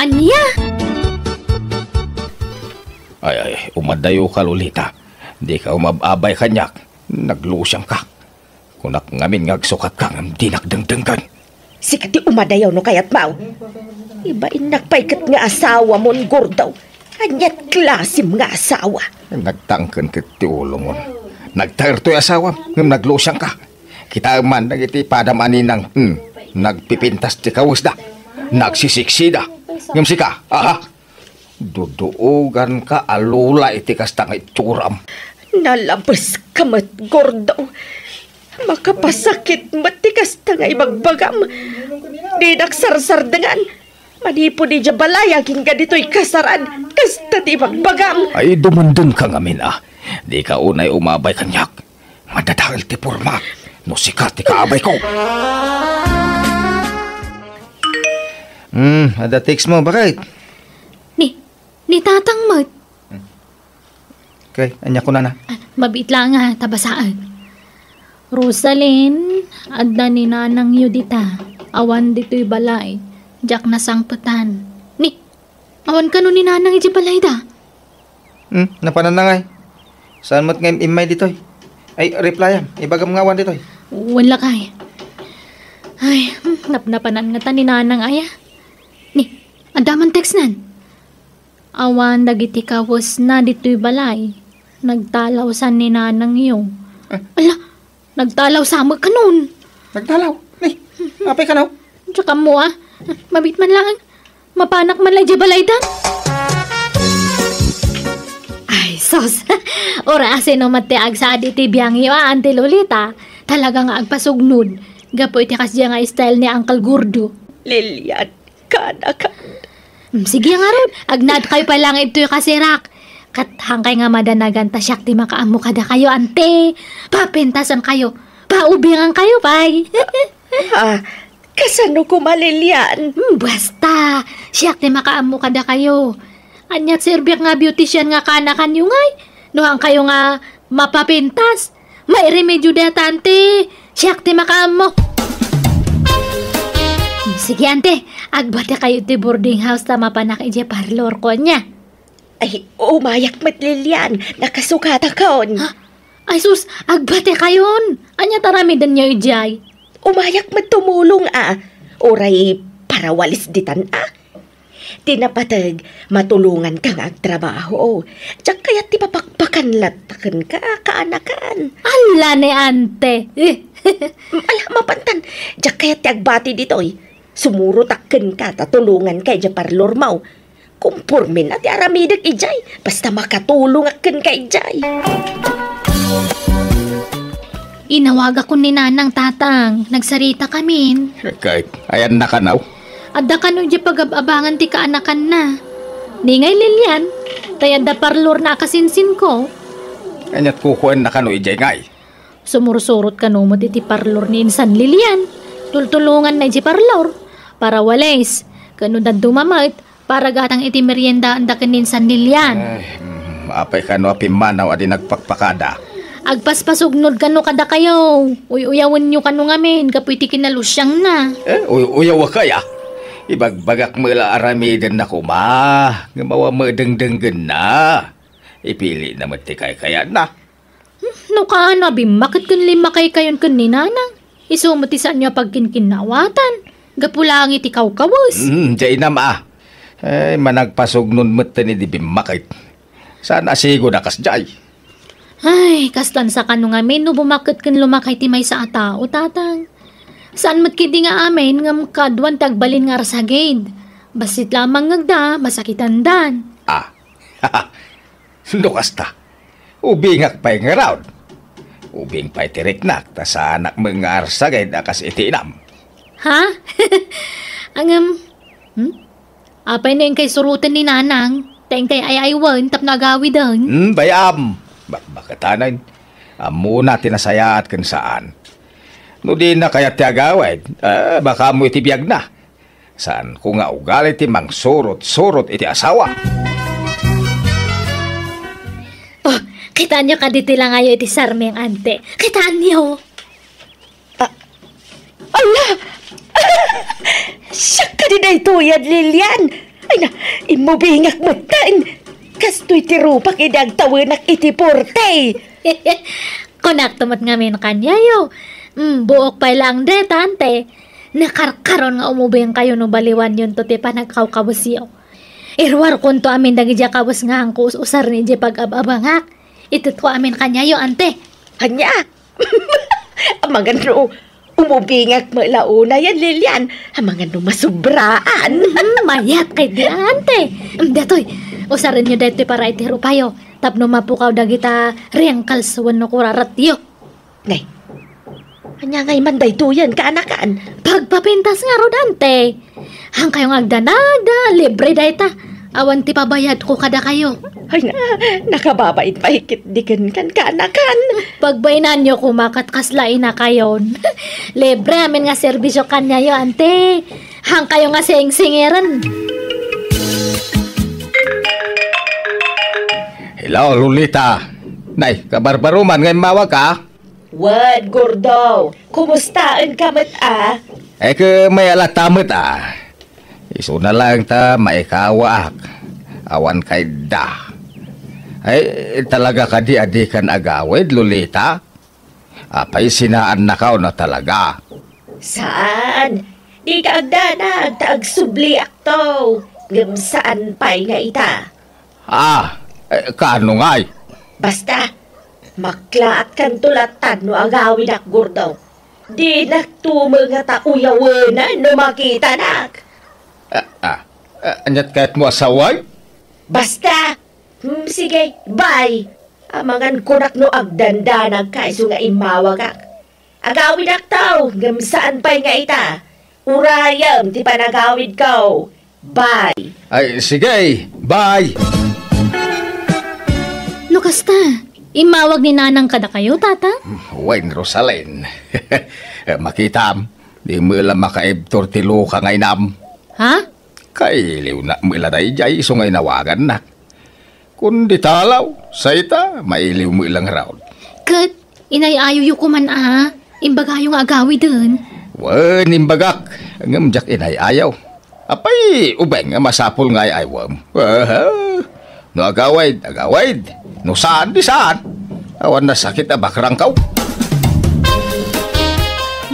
Anya? Ay, umadayo ka, Lolita. Di ka umababay kanyak. Naglusyang ka. Kunak ngamin ngagsukat ka ng dinakdangdanggan. Sikati umadayaw no kayat mau. Iba inak paikat nga asawa mon gordaw. Anyat klasim nga asawa. Nagtangkan ka ti ulo mo. Nagtayar to'y asawa. Ngam naglusyang ka. Kita man nagiti padamani ng nagpipintas ti kawus da. Nagsisiksida. Ngam sika, aha. Duduogan ka alula iti kastang ituram. Nalabas ka mat gordaw. Makapasakit matikas ta nga ibagbagam. Di nagsarsardangan. Manipo di jabalayagin ka dito'y kasaran. Kasta di ibagbagam. Ay, dumundun ka ngamin Di ka unay umabay kanyak. Madadahil ti porma. No sikat ti kaabay ko. Ada text mo, bakit? Ni tatang mat. Okay, anya ko na. Mabit lang nga, tabasaan. Rosalyn, adda ni nanang yudita. Awan dito'y balay. Diyak na sangputan. Awan ka no ni nanang iji balay da. Napananangay. Saan mo't ngayon imay ditoy? Ay, replyan. Ibagam nga awan ditoy. Wala kay. Ay, napnapanan nga ta ni nanang aya. Andaman text nan. Awan dagiti kawos na dito'y balay. Nagtalaw sa ni nanang yo. Ala, nagtalaw sa mo ka nun. Nagdalaw. Apay ka na. Tsaka mo Mabit man lang. Mapanak man lang di balaydan. Ay, sos. Ora asin no matiag sa iti biyang iyo, Ante Lolita. Talaga nga agpasugnod. Gapo iti kasya nga style ni Uncle Gordo. Lilian, kanakan. Sige nga ron. Agnad kayo pa lang ito yung kasirak. Kathangkay nga madanagan ta siyak ti makaamo kada kayo, ante. Papentasan kayo. Paubingan kayo, pay. Kasano ko malilian? Basta. Siyak ti makaamo kada kayo. Anyat serbyak nga beautician nga kanakan yung ngay. Noang kayo nga mapapintas. May remedyo da, tante. Siyak ti makaamo. Sige, ante. Agbata kayo ti boarding house ta mapanak ije parlor ko niya. Ay, umayak mat Lilian. Nakasukata kaon. Ay sus, agbate kayon. Anya taramidan niyo ijay. Umayak mat tumulong Oray para walis ditan Tinapatag, matulungan kang agtrabaho. Diyak kaya ti papakpakan latakan ka, kaanakan. Ala ni ante. Ala, mapantan. Diyak kaya ti agbati ditoy. Sumuro takken ka, tatulungan kay diya parlor mau. Kumpurmin at aramidag ijay. Basta makatulong akin ka ijay. Inawag ako ni nanang tatang. Nagsarita kamin. Kahit ayan na ka now. Adda ka no di pag-abangan ti kaanakan na. Ningay Lilian. Tayada parlor na akasinsin ko. Kanyat kukuhan na ka no ijay ngay. Sumursurot ka no mo ti parlor ni Insan Lilian. Tultulungan na iji parlor. Para walays. Kano na dumamait. Para gatang iti merienda ang dakin Insan Lilian. Apay ka no apimanaw adi nagpakpakada. Agpaspasugnod ka no kada kayo. Uyawan nyo ka no ngamin. Kapoy ti kinalusyang na. Uyawa kaya. Ibagbagak mula aramidan na kuma. Ngamawa mo dengdenggen na. Ipili na matikay kaya na. No ka ano, bakit kun lima kay kayon kun ni nanang? Isumati sa niya pagkinkinawatan. Gapulang iti kaw-kawas. Diyan na ma. Managpasugnon mo ni di bimakit. Sana sigo na kas jay. Ay, kastan sa kano nga men, no bumakit kun lumakay ti may sa atao, tatang. Saan matkidi nga amin, nga kadwan tagbalin nga rasagid. Basit lamang ngagda, masakitan dan. Lukas ta. Ubingak pa'y nga raon. Ubing pa'y tiriknak, ta sa anak mga arsagid akas itinam. Ha? Apay na yung kay surutan ni nanang. Tayong kay ayaywan, tap nagawi doon. Bayam. Bakatanan. Muna tinasayaat kan saan. No di na kaya ti agawid, baka mo iti biyag na. Saan ko nga ugali ti mang surot-surot iti asawa. Oh, kitaan nyo kaditi lang ngayon iti sarmi ang ante. Kitaan nyo. Ala! Siyak ka din ay tuyad, Lilian. Ay na, imubingak mo tan. Kastoy ti rupak idagtawanak iti porte. Konaktumat ngamin kanyayo. Buok pa lang de, tante. Nakarkaron nga umubing kayo no baliwan yun to ti panagkawkawasyo. Irwar kun to amin dagi dya kawas nga ang usar ni dya pag-ababangak. Ito to amin kanyayo, ante. Hanya? Amangano, umubingak mo launa yan, Lilian. Amangano masubraan. Mayat kay di, ante. Datoy, usarin nyo dito para itiro payo. Tapno mapukaw dagita riyang kalsuwan no kuraratyo. Ngay, anya ngay manday tuyan kaanakan. Pagpapintas nga ro, dante. Hang kayong agdanada, libre dayta. Awan ti pabayad ko kada kayo. Ay na, nakababait pahikit dikan kan kaanakan. Pagbainan nyo kumakat kaslain na kayon. Libre amin nga serbisyo kanya yo, ante. Hang kayo nga sing-singiran. Hello, Lolita. Nay, kabarbaruman ngayon mawag ka? Wad, Gordo. Kumustaan ka mat May alatamit Iso na lang ta maikawaak. Awan kay da. Talaga ka di adikan agawid, Lolita? Apay sinaan na kao na talaga. Saan? Di ka agdanag, taagsubli akto. Saan pa'y nga ita? Kano nga'y? Basta, maklaat kan tulatan no agawin ak, Gordo. Di naktumang nga tauyawanan no makita nak. Anyat kahit mo asaway? Basta! Sige, bye! Amangan kunak no agdandanag ka iso nga imawag ak. Agawid ak tao, gamsaan pa'y nga ita. Urayam, ti panagawid ko. Bye! Ay, sige, bye! Lukasta, imawag ni nanang kada kayo, tata? Wen, Rosalyn. Makitam, di mo lang makaibtor ti luka ngay nam. Ha? Kailiw na mo iladay jay iso ngay nawagan na. Kundi talaw, sa ita, mailiw mo ilang raon. Kat, inayayo yu kuman imbaga yung agawi dun. Wen, imbagak, ngamjak inay ayaw. Apay, ubeng, masapul ngay aywam. No agawaid, agawaid. No saan, di saan. Awan na sakit na bakrang kaw.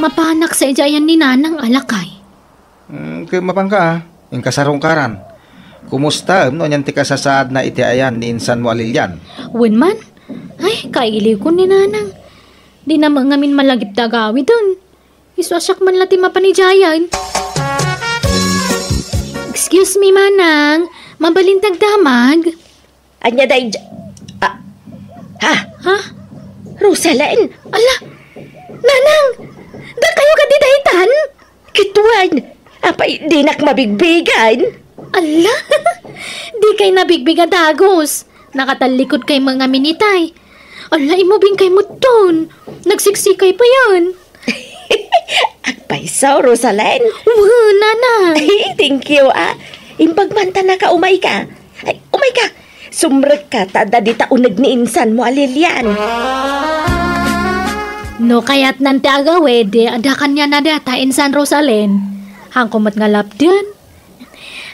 Mapanak sa ijayan ni nanang alakay. Kumapang ka, yung kasarungkaran. Kumusta, no, yan ti kasasaad na iti ayan ni insan mo alilyan. Wen man? Ay, kailiw ko ni nanang. Di na ngamin malagip da agawi dun. Iswasyak man lati mapanijayan. Excuse me, manang. Mabalintag damag. Anya day... Ha? Rosalyn! Ala! Nanang! Da kayo kadidahitan? Kituan! Apay, di nak mabigbigan! Ala! Di kay nabigbigan dagos. Nakatalikod kay mga minitay. Ala, imubing kay muton. Nagsiksikay pa yan. Agpay so, Rosalyn! Nanang! Thank you, Imbagmanta na ka, umay ka. Ay, umay ka! Sumrek ka, tada di taunag ni insan mo alilyan. No, kaya't nanti agawede, ada kanya na data insan Rosalyn. Hangkumat nga lapdan.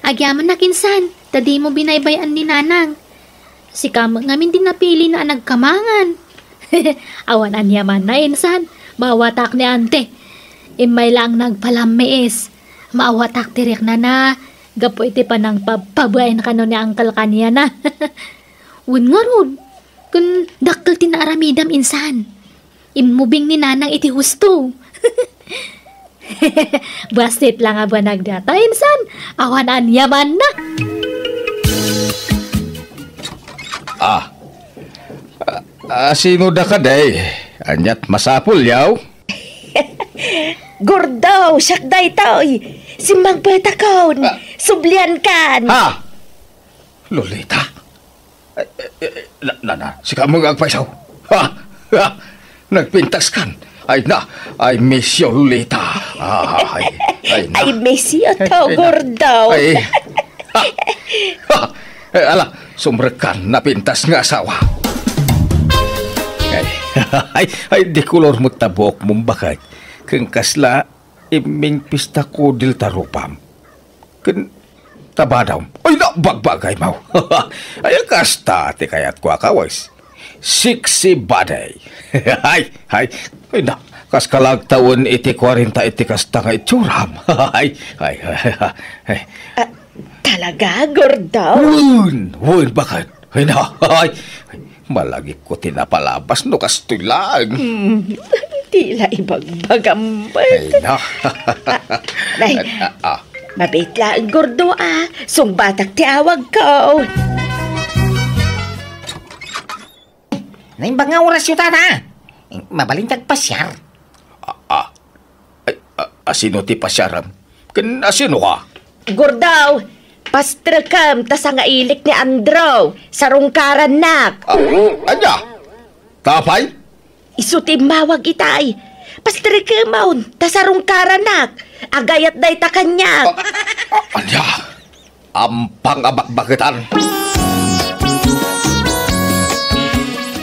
Agyaman na kinsan, tadi mo binaybayan ni nanang. Si kama ngamin din napili na nagkamangan. Awan anyaman na insan, mawatak ni ante. Imay lang nagpalamiis. Maawatak tirik na. Gapo iti pa nang pabayan ka no ni angkal kanya na. Wun nga ron. Kun dakkel tinaaramidam insan. Imubing ni nanang iti husto. Bastit lang nga ba nagdata insan. Awanan yaman na. Sino da ka day? Anyat masapul yaw? Gordaw, syakday to'y. Simbang petakon. Sublian kan. Ha? Lolita? Si kamu agpaisaw. Ha? Nagpintas kan. Ay na, I miss you, Lolita. Ay na. I miss you to, Gordaw. Ala, sumrekan napintas nga asawa. Ay, di kulor mo tabok mong bakay. Keng kasla, iming pista ko dil tarupam. Ken tabadaw. Ay, na, bagbagay mau. Ay, kasta, ti kayat ko akawas. Siksi baday. Ay, na, kas kalag taon iti 40 iti kasta nga itsuram. Ay. Talaga, Gordaw? Wun, bakit? Ay, na, malagi ko tinapalabas no kastoy lang. Tila ibagbagambay. Ay, na. Nay, mabait lang, Gordo, Sungbatak ti awag ko. Naimbang nga oras yung tata. Mabalintag pasyar. Asino ti pasyaram? Ken asino ka? Gordaw, pastrekam tas nga ilik ni Andrew sa rungkaran nak. Anya? Kapay? Isu ti mawag itay. Pastrekamaon tas sa rungkaran nak. Agayat day ta kanya. Anya? Ampang abakbakitan.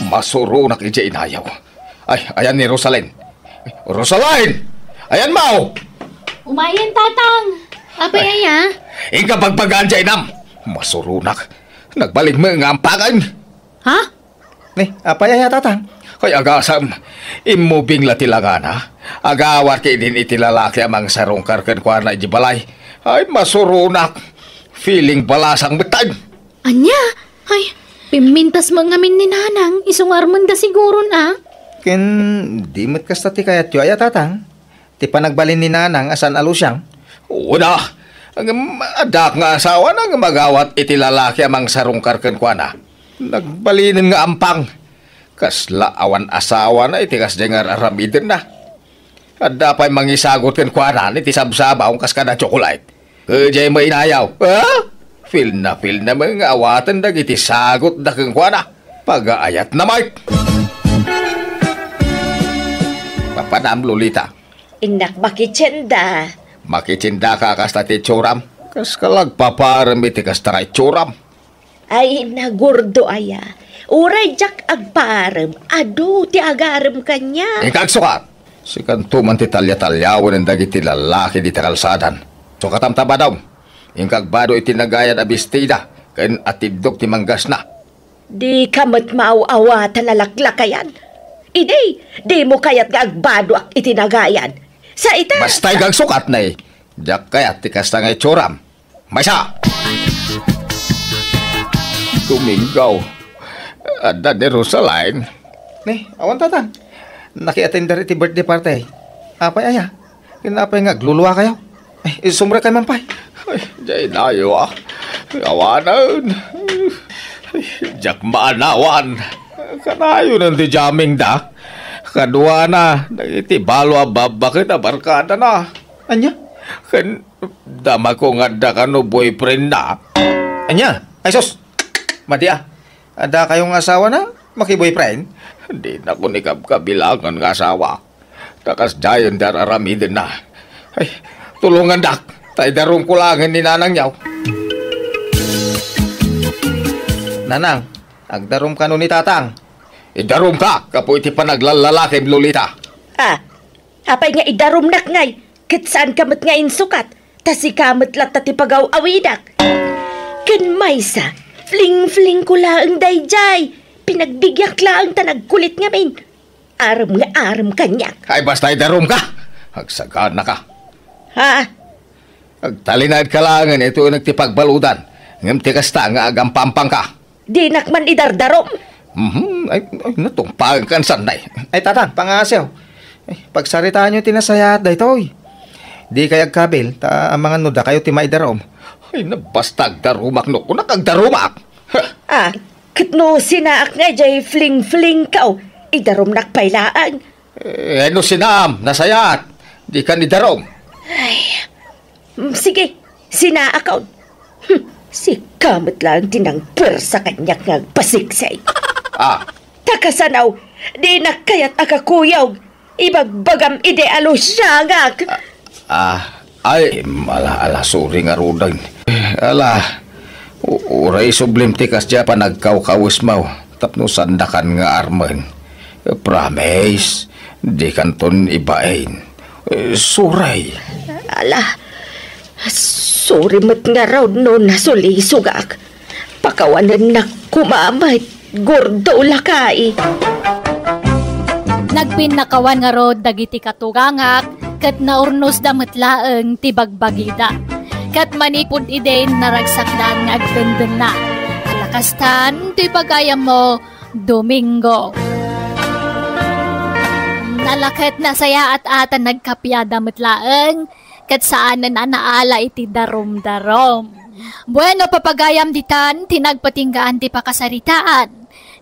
Masuro na kaya inayaw. Ay, ayan ni Rosalyn. Rosalyn! Ayan mo! Umayan, tatang. Apa ya? Ika pagpagaan dyan nam. Masurunak. Nagbalik mo nga ampangan. Ha? Ni, apa ya tatang? Kaya agasam, imubing latilagana. Agawar kay din itilalaki amang sarong karkan kwa na ijibalay. Ay, masurunak. Feeling balasang betag. Anya? Ay, pimintas mga min ni nanang. Isong armanda siguro na. Ken, di mo't kasta ti kayat yu, tatang. Ti panagbalin ni nanang asan alusyang. Una, Ang adak nga asawa na nga magawat iti lalaki amang sarungkar ken kuana. Nagbalinin nga ampang. Kasla awan asawa na iti kas dengar aramiden na. Ada pa'y mangisagot ken kuana iti sabsabaw kas kada chocolate. Kajay mo inayaw. Feel na mga awatan dagiti sagot da ken kuana. Pagaayat na Mike. Papanam Lolita. Inak makitsyenda. Makitsinda ka kas tati tsuram. Kas kalagpaparam iti kas takay tsuram. Ay nagurdo aya. Uray jak agparem. Ado ti agarem kanya. Ingkag sukat. Si kantuman ti talya-talyawan ng dagiti lalaki di takalsadan. Sukatamtaba daw. Ingkag bado iti nagayan abistida. Kain atidok ti manggas na. Di kamat maaw-awatan na laklakayan. Di mo kayat nga agbado ak itinagayan. Sa ita... Basta ikag sukat na eh. Diyak kayat tikas na ngay tsuram. Maysa! Tumingaw. Ada ni Rosaline. Awan tatan. Naki-attender iti birthday party. Apay aya. Kinapay nga gluluwa kayo. Sumre kayo man pay. Jay nayo Awanan. Diyak maanawan. Kanayo nanti jamming da. Kadua na, iti balo bakit barkada na. Anya? Kan dama ko nga da kano boyfriend na. Anya? Ay sus! Madia, ada kayong asawa na? Maki-boyfriend? Hindi na ko nikab-kabilangan ng asawa. Takas dayon dararamidin na. Ay, tulungan dak. Tay darong kulangan ni nanang yaw. Nanang, agdarom ka nun ni tatang. Idarom ka, kapo iti panaglalalakim, Lolita. Apay nga idarom nak ngay. Kat saan kamat nga insukat. Tasi kamat lat tati pagaw-awidak. Kan maysa, fling-fling ko laang dayjay. Pinagbigyak laang tanagkulit nga min. Aram kanyak. Ay basta idarom ka. Agsagaan na ka. Agtalinad ka langan, ito nagtipagbaludan. Ngam tikasta nga agampampang ka. Di nakman idardarom. Ay natungpagan kan sanday. Ay tatang, pangasaw. Pagsaritaan nyo tinasayat da ito. Di kayag kabil, ta ang mga nuda kayo timaidarom. Ay nabastag darumak no, kung nakagdarumak. Katno sinaak nga jay fling-fling kao. Idarom nakpailaan. No sinam, nasayat. Di ka ni darom. Ay, sige, sinaak kao. Si kamat lang tinangper sa kanyak nagpasiksay. Takasanaw, di nakayat akakuyaw. Ibagbagam idealo siya ngak. Ay, ala, sorry nga rudan. Ala, uray sublim tikas dya pa nagkaw-kawis mo. Tapno sandakan nga arman. Promise, di kanton ibain. Suray. Ala, sorry mat nga raw no nasulisugak. Pakawanan na kumamay. Gordo lakay. Nagpinakawan nga rod dagiti katugangak kat naurnos damatlaeng tibagbagida. Kat manipod iden naragsakdan nga agdenden na. Kalakastan ti pagayam mo Domingo. Nalakat na saya at atan nagkapyada matlaeng kat saan na naala iti darom-darom. Bueno, papagayam ditan, tinagpatinggaan ti pakasaritaan.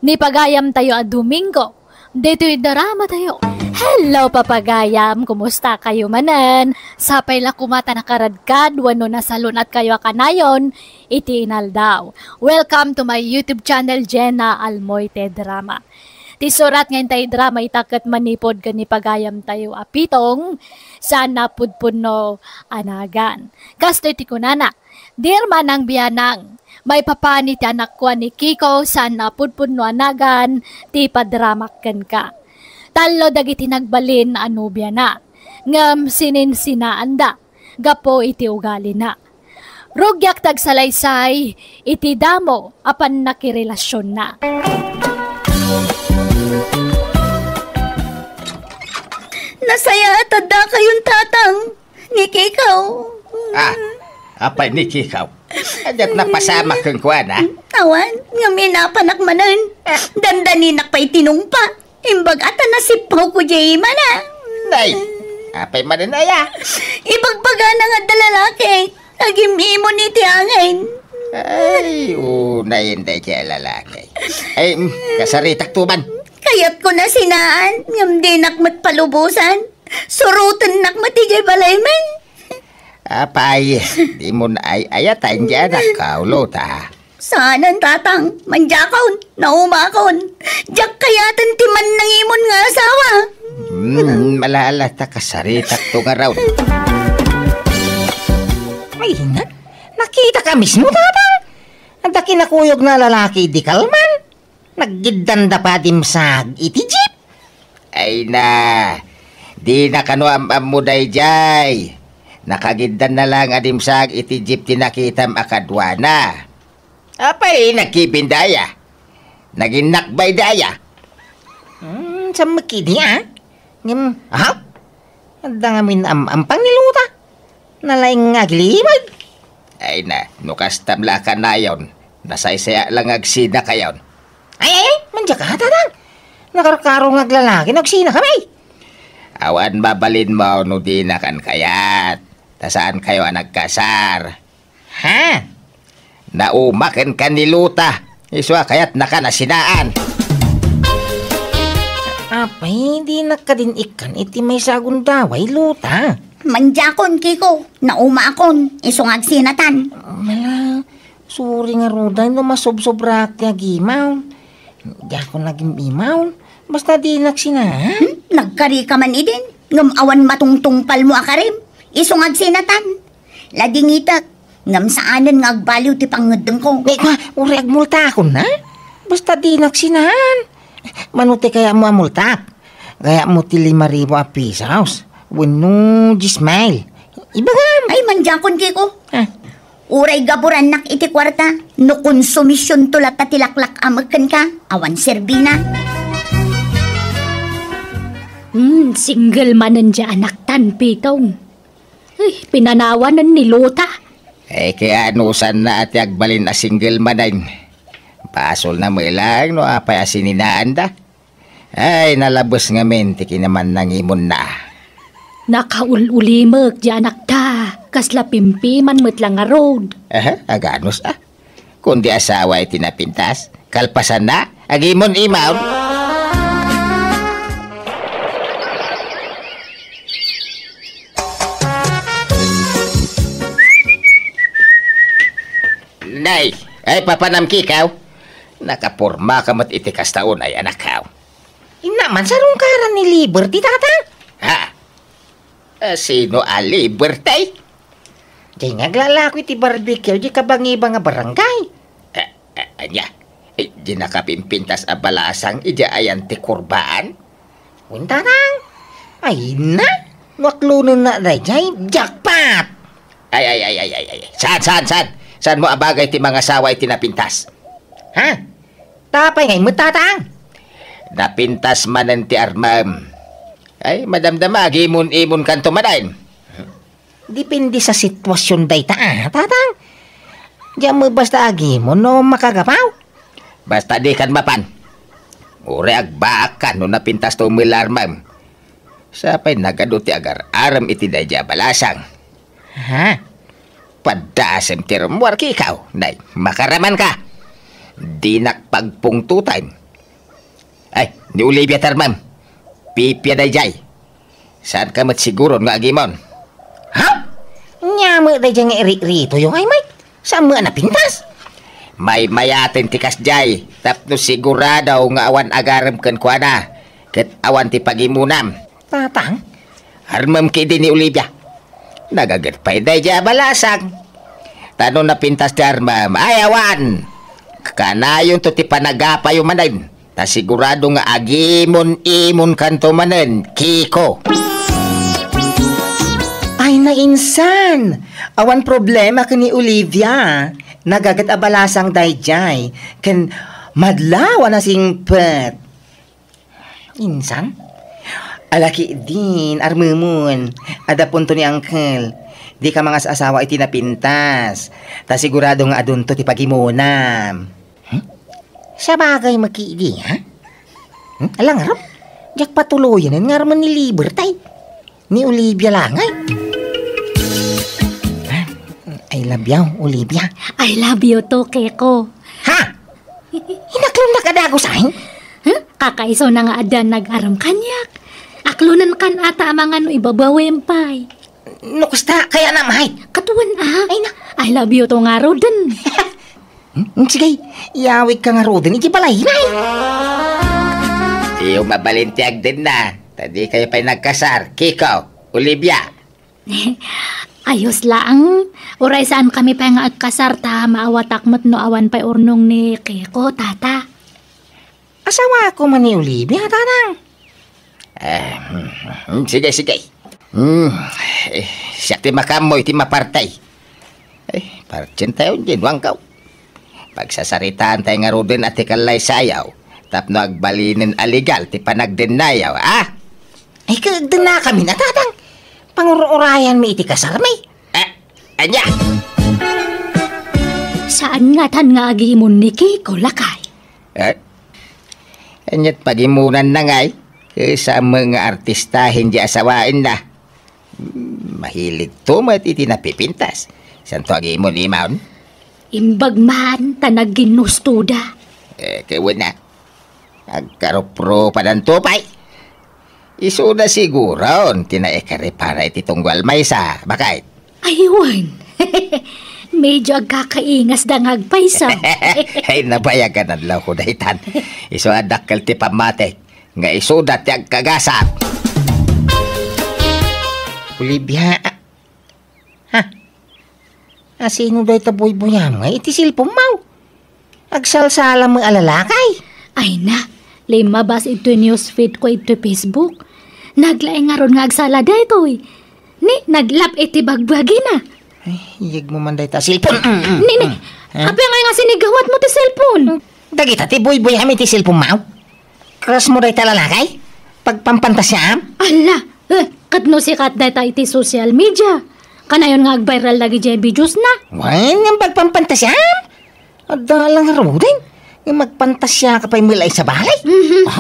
Ni pagayam tayo a Domingo. Dito'y darama tayo. Hello, papagayam. Kumusta kayo manan? Sapay la kumata nakaradkad, wano nasalunat kayo kanayon, iti inaldaw. Welcome to my YouTube channel, Jenna Almoite Drama. Ti surat ngayon tayo drama itakat manipod ka ni pagayam tayo apitong sana pudpuno anagan. Kasto iti kunana. Dear manang biyanang, may papani ti anak ko ni Kiko sana pudpuno anagan ti padramakken ka. Talo dagiti nagbalin ano biyana. Ngam sininsinaan gapo iti ugali na. Rugyak tagsalaysay, iti damo apan nakirelasyon na. Nasaya at tada kayong tatang ni Kikaw. Apay ni Kikaw. Adat na pasama kang kuwan, Awan, nga minapanak manan. Dandaninak pa'y tinungpa. Imbag ata nasipaw ko jay mana. Nay, apay maninaya. Ibagbaga na nga dalalaki. Nagimimon iti angin. Ay, unay hindi kaya lalaki. Ay, kasaritak tuban. Kayat ko na sinaan, ngam di nakmat palubusan. Surutan nakmat iti balay man. Apay, di mo na ayatayin dyan nakaulo ta. Saanan tatang, manjakon, naumakon. Jak kayatan timan ng imon nga asawa. Malala ta kasaritak to nga raw. Ay, nakita ka mismo, tatang. Ang kinakuyog na lalaki di kalman. Naggidanda pa dimsag iti jeep. Ay na, di na kano mo dayjay. Nakagidan na lang adimsag iti jeep tinakitam akadwana. Apay, nagkibindaya. Naginakbay daya. Sa makidi, ahap? Anda ngamin ampang niluta. Nalaing ngaglimag. Ay na, nukastam la ka na yon. Nasaysaya lang agsina kayon. Ay, manja ka, tatang. Nakarkaro ngaglalaki, nagsina kami. Awan mabalin mo no di na kan kayat. Tasaan kayo nagkasar. Ha? Naumaken ka niluta. Iswa kayat nakanasinaan. Apay, hindi nakadinikan iti may sagundaway, luta. Manjakon, Kiko, naumakon, isong agsinatan. Mala, suri nga roda, no masobsobrak niya gimaw. Di ako naging imaw. Basta di nagsinahan. Nagkari ka man idin, ngam awan matungtungpal mo akarim, isong agsinatan. Ladingitak, ngam saanan nga agbaliw ti pangedeng ko. Uri agmulta ako na. Basta di nagsinahan. Manuti kaya mo amultak. Kaya mo ti 5,000 a pisos. Wano, gismail. Ibagam. Ay, manjakon, Kiko. Ha? Uray gaburan nak iti kwarta, no konsumisyon tulat at tilaklak amagkan ka, awan serbina. Single manan dyan anak tan, Pitong. Ay, pinanawanan ni Lota. Kaya anusan na at agbalin na single manayin. Pasol na mo ilang no apay asininaan da. Ay, nalabos nga mentiki naman nang imon na. Nakaululimag dyan anak ta. Kasla pimpiman mo't lang nga road. Aganos Kundi asawa ay tinapintas. Kalpasan na, agimon imaw. Nay, ay papanam kikaw. Nakaporma ka mat itikas taon ay anak kaw. Inaman sarong karan ni Liberty, tatang. Ha? Sino a Liberty? Di ngaglalako iti barbecue, di kabangiba nga barangay. Anya, di nakapimpintas a balasang ija ayan ti kurbaan? Tatang. Ay na, waklunan na dayjay, jackpot. Ay. Saan? Saan mo abagay ti mga saway tinapintas? Ha? Tapay ngay mo, tatang. Napintas manan ti armam. Ay, madamdama, imon kanto manayin. Depende sa sitwasyon day tatang. Diyan mo basta agimon no makagapaw. Basta di kan mapan. Ure agbaakan no napintas to milarmam. Sapay nagaduti agar aram iti dayja balasang. Ha? Padasem tirmuar ki ikaw. Nay, makaraman ka. Di nakpagpungtutan. Ay, ni Olivia Tarmam. Pipya dayjay. Saan ka mat siguro nga agimon? Ha? Nyama dayjay nga rito yung ay Mike. Saan mo napintas? May mayatin ti kasjay. Tapno sigurado nga awan agaram ken kuana. Ket awan ti pagimunam. Tatang? Harmam ki di ni Olivia. Nagagat pa'y dayja balasang. Tano na pintas ti armam. Ay awan. Kanayon to ti panagapa yung manin. Ta sigurado nga agimon kanto manin. Kiko. Ay nainsan. Awan problema ka ni Olivia. Nagagat abalasang dayjay. Ken madlaw na singpet. Insan? Alaki din, armumon. Ada punto ni Uncle. Di ka mga asawa iti napintas. Ta sigurado nga adunto ti pagimunam. Sa bagay makiidi, ha? Alang harap, jak patuloyan nga raman ni Liberty. Ni Olivia lang, ay. love you, Olivia. I love you too, Keko. Ha? Hinaklong na kadago sa akin? Huh? Kakaiso na nga adan nag-aram kanyak. Aklunan kan ata mga no ibabawin pay. Nukusta, kaya na mahit. Katuan ay na. I love you to nga Roden. Sige, iawig ka nga Roden, ikibalay na Iyo mabalintiag din na. Tadi kayo pa'y nagkasar. Kiko, Olivia. Ayos lang. Uray saan kami pa nga agkasar ta maawatak mo't no awan pa'y urnong ni Keko, tata. Asawa ko man ni Olivia, tanang. Sige. Siya ti makamoy, ti mapartay. Parchen tayo dyan, wangkaw. Pagsasaritaan tayo nga Roden at ikalay sayaw. Tapno agbalinin aligal, ti panagdenayaw, Ay, kagdan na kami na, tatang. Pangururayan mi iti kasar, may. Anya? Saan nga tan nga agihimon ni Keko, lakay? Anyat pagimunan na ngay. Sa mga artista hindi asawain na. Mahilig to iti napipintas. Santo agimon imaon? Imbag man, tanag ginustuda. Kawan na. Agkaropro pa ng tupay. Iso na siguro, tinaekare para iti tunggal may sa bakit? Aywan. Medyo agkakaingas da ngagpaysa. Ay, nabayagan ang law ko dahitan. Iso adakal ti pamatek. Nga isudat ti agkagasat. Olivia, sino dahi taboy-boyam nga? Iti silpong mau. Agsalsala mo alalakay. Ay na, lima bas ito newsfeed ko ito Facebook. Naglaing nga ron nga agsala da ito eh. Ni, naglap iti bagbagi na. Ay, iyag mo man dahi ta silpon. Ni, apa nga sinigawat mo ti cellphone? Dagita ti boy-boyam iti silpong mau. Kras mo dahi talalakay? Pagpampantasyam? Ala, katno sikat dahi ta iti social media. Kanayon nga ag-viral lagi dyan videos na. Wan, yung pagpampantasyam? Ada lang Roden. Yung magpantasya ka pa'y milay sa balay.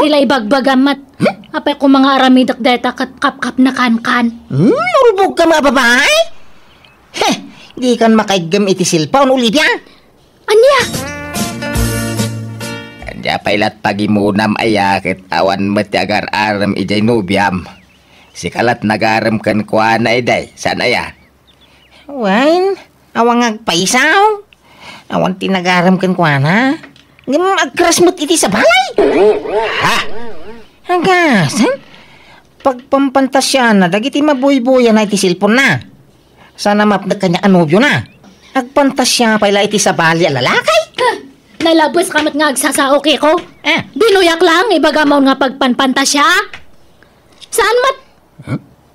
Sila ibagbagamat. Apay ko mga aramidak dahi ta kap-kap na kan-kan. Marubog ka mga babae? Di kan makaigam iti silpaon, Olivia. Anya? Anya pailat pagimunam ayakit awan matiagar aram ijay nubiam. Sikalat nagaram kan kuana iday. Sana ya? Wan, awang agpaisaw. Awan tinagaram kan kuana. Ngam agkrasmot iti sa balay. Ha? Hanggasan? Pagpampantasya na, dagiti mabuy-buya na iti silpon na. Sana mapdag kanya anobyo na. Agpantasya pala iti sa bali alalakay. Nalabos kamat nga agsasao Keko. Binuyak lang, ibagamaw nga pagpanpantasya. Saan mat?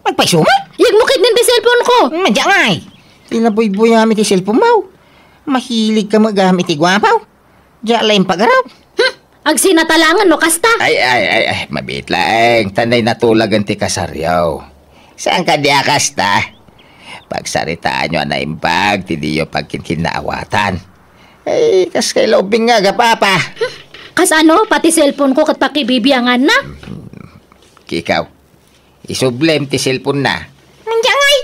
Magpaisumat? Yagmukit din ti cellphone ko. Madya ngay. Tinabuy-buy namin ti cellphone mo. Mahilig ka magamit ti gwapaw. Diya lang pag-araw. Agsinatalangan no kasta. Ay, mabit lang. Tanay natulagan ti kasaryaw. Saan ka di akasta? Pagsaritaan nyo na imbag, ti diyo pagkintinaawatan. Ay, kas kay lobing nga, papa. Kas ano, pati cellphone ko kat pakibibiyangan na. Kikaw, isublem ti cellphone na. Nandiyan ngay.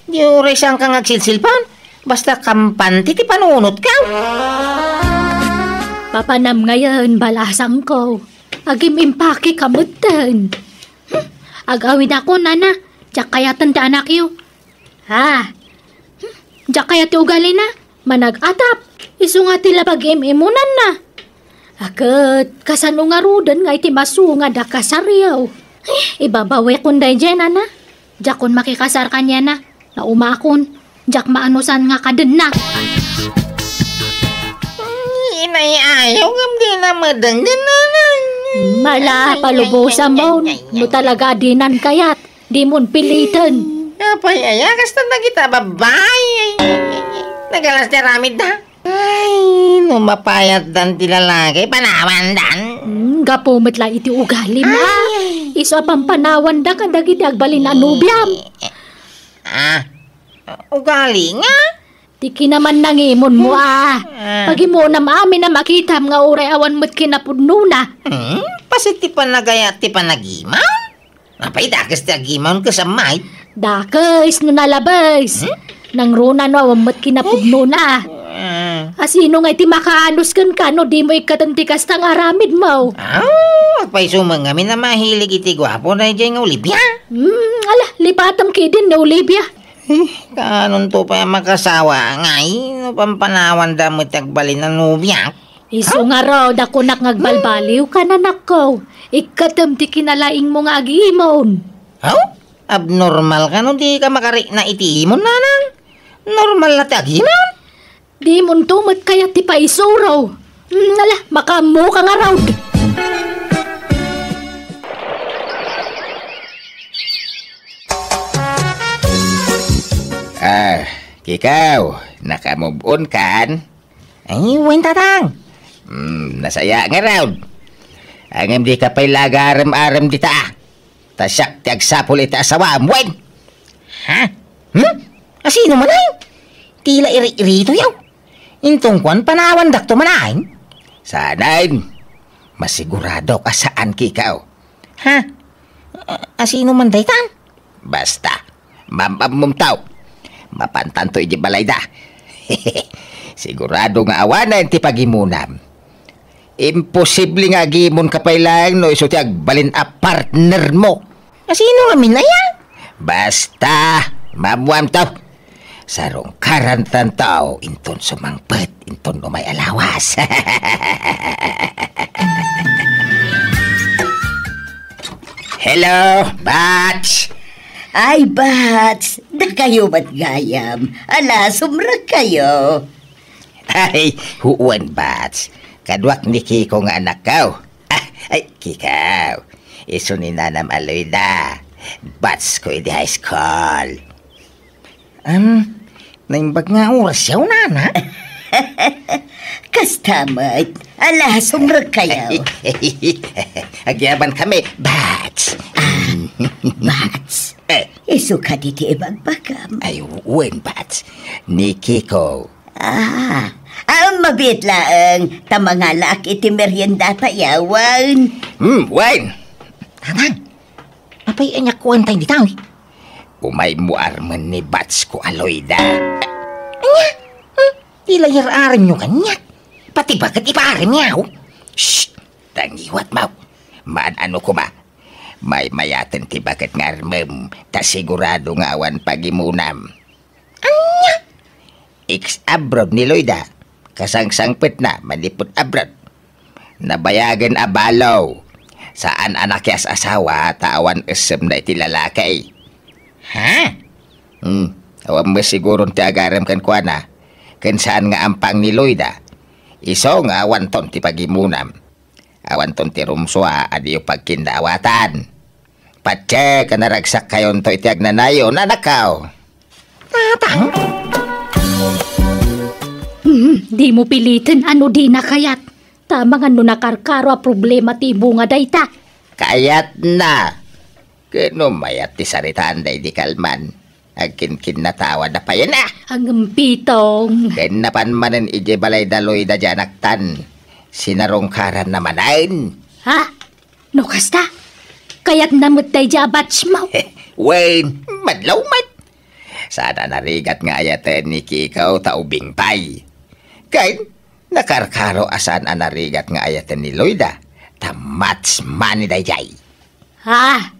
Di oray saan kang agsilsilpan. Basta kampante ti panunot ka. Papanam ngayon, balasang ko. Agim impake kamutan. Agawin ako, nana. Diyak kaya tanda anak yu. Diyak kaya ti ugali na. Manag-atap. Isu nga tila pag-imimunan na. Agad, kasano nga rudan nga iti masu nga da kasaryaw. Ibabawe kun day dyan, nana. Diyak kun makikasar kanya na. Naumakon. Diyak maanusan nga kaden na. Inay ayaw ngam di na madangganan. Mala, palubusan mo. No talaga dinan kayat. Di mon pilitan. Apay aya, kasta na kita babay. Nagalas ti ramid da. Ay, no mapayat dan ti lalaki, panawan dan. Gapumit la iti ugali na. Iso pampanawan da kadagiti agbalin na nubyam. Ugali nga? Tiki naman nangimon mo Pagi mo na amin na makita nga uray awan mo't kinapudno na. Pasit ti panagayat ti panagiman? Apay dakas ti agiman ka sa may. Dakes no nalabas. Nang runa no, awamat kinapugno na. Asino nga iti makaanos kan ka, no, di mo ikatantikas tang aramid mo. Pa'y sumangami na mahilig iti gwapo na dyan nga Olivia. Ala, lipatam kidin na Olivia. Kanon to pa makasawa ngay, no pampanawan da mo tagbalin ng nubya. Iso nga raw, dako ngagbalbaliw ka na nako. Ikatam ti kinalaing mo nga agimon. Abnormal ka no, di ka makari na itiimon nanang. Normal na tagimon. Di mo tumat kaya ti paiso raw. Ala, makamo ka nga raw. Ikaw, nakamove on kan? Ay, wen tatang. Nasaya nga raw. Ang di ka pa'y lagarem-arem dita. Tasyak ti agsapul iti asawam, wen. Asino man ay? Tila iri-irito yaw. Intong kwan panawan dakto manain. Sanain, masigurado ka saan kikaw. Asino man daytan? Basta, mambamumtaw. Mapantanto iti balayda. Sigurado nga awanan ti pagimunam. Imposible nga agimon ka pa'y lang no iso ti agbalin a partner mo. Asino nga minaya? Basta, mamuam tao. Sarong karantan tao, inton sumangpet, inton umay alawas. Hello, Bats! Ay, Bats, da kayo ba't gayam? Ala, sumrag kayo. Ay, huwan, Bats. Kadwak ni Kiko nga anak ko. Ay, Kikaw. Iso ni Nanam Aloyda. Bats ko di high school. Naimbag nga oras yaw, nana. Kastamay, ala, sumrag kayo. Agyaban kami, Bats. Bats, iso ka diti ibagpagam. Ay, huwan, Bats. Ni Kiko. Mabit laang tamangalak iti merienda tayawan. Wine. Tatang, apay anya kuwantay di tao. Umay mo arman ni Bats ko Aloyda. Anya? Tila yar-arim nyo kanya. Pati bagat iparim yaw. Shh! Tangiwat mo. Ano ko ba? May mayaten ti bagat nga armem. Ta sigurado nga awan pagimunam. Anya? Abroad ni Loyda. Kasangsangpit na manipot abroad. Nabayagan abalaw. Saan anak yas asawa tawan esem na iti lalaki. Awan mo siguro ti agarem kan kwa na. Kan saan nga ampang ni Loyda. Iso nga awan ton ti pagimunam. Awan ton ti rumswa adi yung pagkindawatan. Patse ka naragsak kayon to iti agnanayo na nakaw. Tatang? Di mo pilitin ano di na kayat. Tamang ano nakarkaro a problema ti bunga dayta. Kayat na. Kano mayat ti saritaan day di kalman. Agkin-kin natawa na pa yan Ang pitong. Ken napan manen ije balay daloy da janaktan. Sinarongkaran naman ayn. No kasta? Kayat namut day batch mo. Wayne, madlaw mat. Sana narigat nga ayaten ni Kikaw taubing pay. Kain, nakarkaro asan anarigat nga ayaten ni Loyda. Tamats mani dayjay.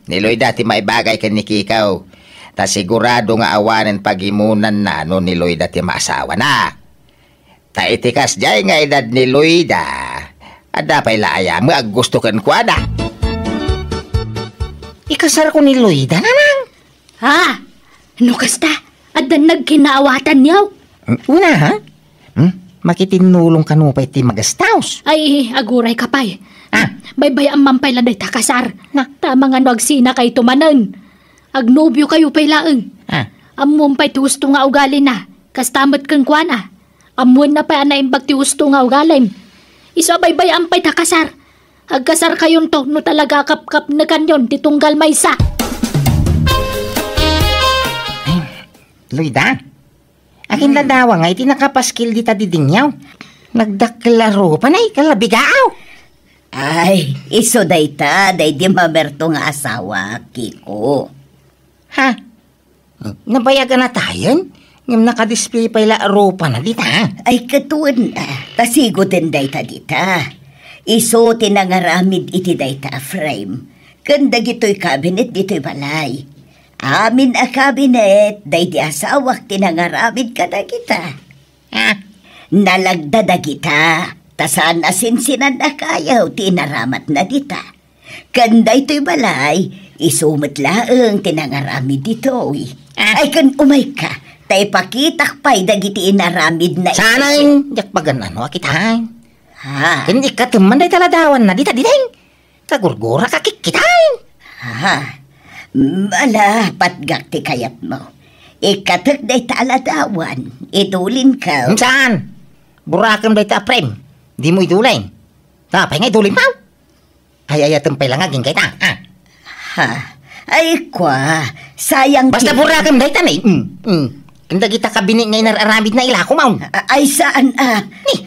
Ni Loyda ti may bagay ken ni Kikaw. Ta sigurado nga awanen pagimunan na no ni Loyda ti maasawa na. Ta itikas jay nga edad ni Loyda. Ada pa'y laaya mo ag gusto kan kuada. Ikasar ko ni Loyda nanang. No kasta? Adan nagkinaawatan niyaw. Una makitinulong ka no pa iti magastaws. Ay, aguray ka pa'y. Baybay ang mampay laday takasar. Tama nga no agsina kay tumanan. Agnobyo kayo pa'y laeng. Amuan pa'y ti gusto nga ugali na. Kastamat kang kuana. Amuan na pa'y anaimbag ti gusto nga ugalim. Isa baybay ang pa'y takasar. Agkasar kayon to no talaga kap-kap na kanyon ti tunggal maysa. Loyda, akin ladawa nga iti nakapaskil di ta didingyaw. Nagdaklaro pa na ikalabigaaw. Ay, iso dayta, day di mamerto nga asawa, Kiko. Nabayagan na tayon? Ngam nakadisplay pa ila ropa na dita. Ay katuan tasigo din dayta dita. Iso tinangaramid iti dayta frame. Kanda gito'y cabinet dito'y balay. Amin a cabinet, day di asawak tinangaramid ka na kita. Nalagdada kita, tasaan asinsinan na kayaw tinaramat na dita. Kanda ito'y balay, isumot laeng tinangaramid dito'y. Ay kan umay ka, tay pakitak pa'y dagiti inaramid na Sanay, jak paganano akitahan. Ha? Hindi ka teman day taladawan na dita diteng. Kagurgura kakikitain. Ha? Malapat gakti kayat mo. Ikatak day taladawan, itulin ka. Saan? Burakam day ta frame. Di mo itulin. Tapay nga itulin mo. Ay ayatem pa lang aging kay ta. Ha? Ay kwa, sayang Basta burakam day ta na Kanda kita kabinet ngay nararamid na ilako maun. Ay saan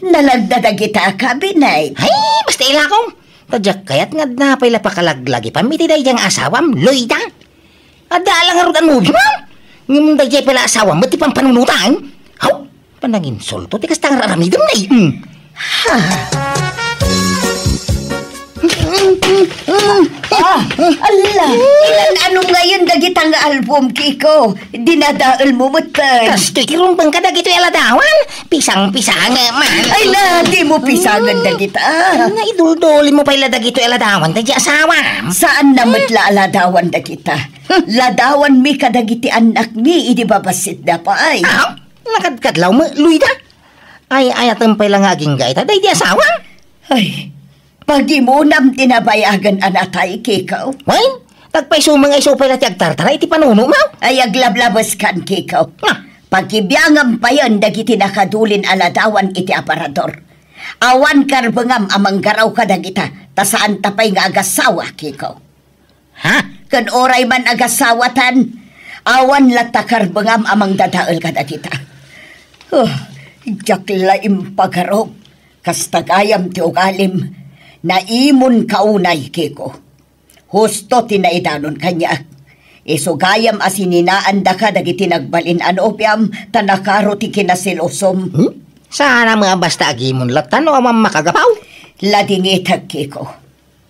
nalagdada kita kabinay. Ay, basta ilakong. Tadyak kayat nga na pala pakalaglagi pamiti day diyang asawam, Loida. Ada lang arutan mo, bimam. Ngum day jay pala asawam, mati pang panunutan. Haw, panangin solto, tikas tang raramidam na Allah, ilan ano ngayon dagitang album, Kiko? Dinadaal mo matan. Tas kikirumbang ka dagito aladawan. Pisang-pisang man. Ay la, di mo pisangan dagita. Nga iduldoli mo pala dagito aladawan, tadya asawam. Saan namat la aladawan dagita? Ladawan mi kadagiti anak mi, idi babasit na pa ay. Nakadkadlaw mo, Luida. Ay, ayatem pala nga aging gaita, day di asawam. Ay, pagimunam tinabayagan anatay, Kiko. Well, tagpay sumangay so pala ti agtartara, iti panuno mo. Ay aglablabas kan, Kiko. Pagibiyangam pa yan, dagiti nakadulin aladawan iti aparador. Awan karbangam amang garaw ka dagita, tasaan tapay nga agasawa, Kiko. Ha? Kan oray man agasawatan, awan lata karbangam amang dadaal ka dagita. Jaklaim pagaraw, kastagayam ti ugalim, na imon kaunay, Kiko. Husto tinaidanon kanya. Isugayam asininaan da ka dagiti nagbalin anopiam tanakaro ti kinasilosom. Sana mga basta agimon latan o amang makagapaw. Ladingitag, Kiko.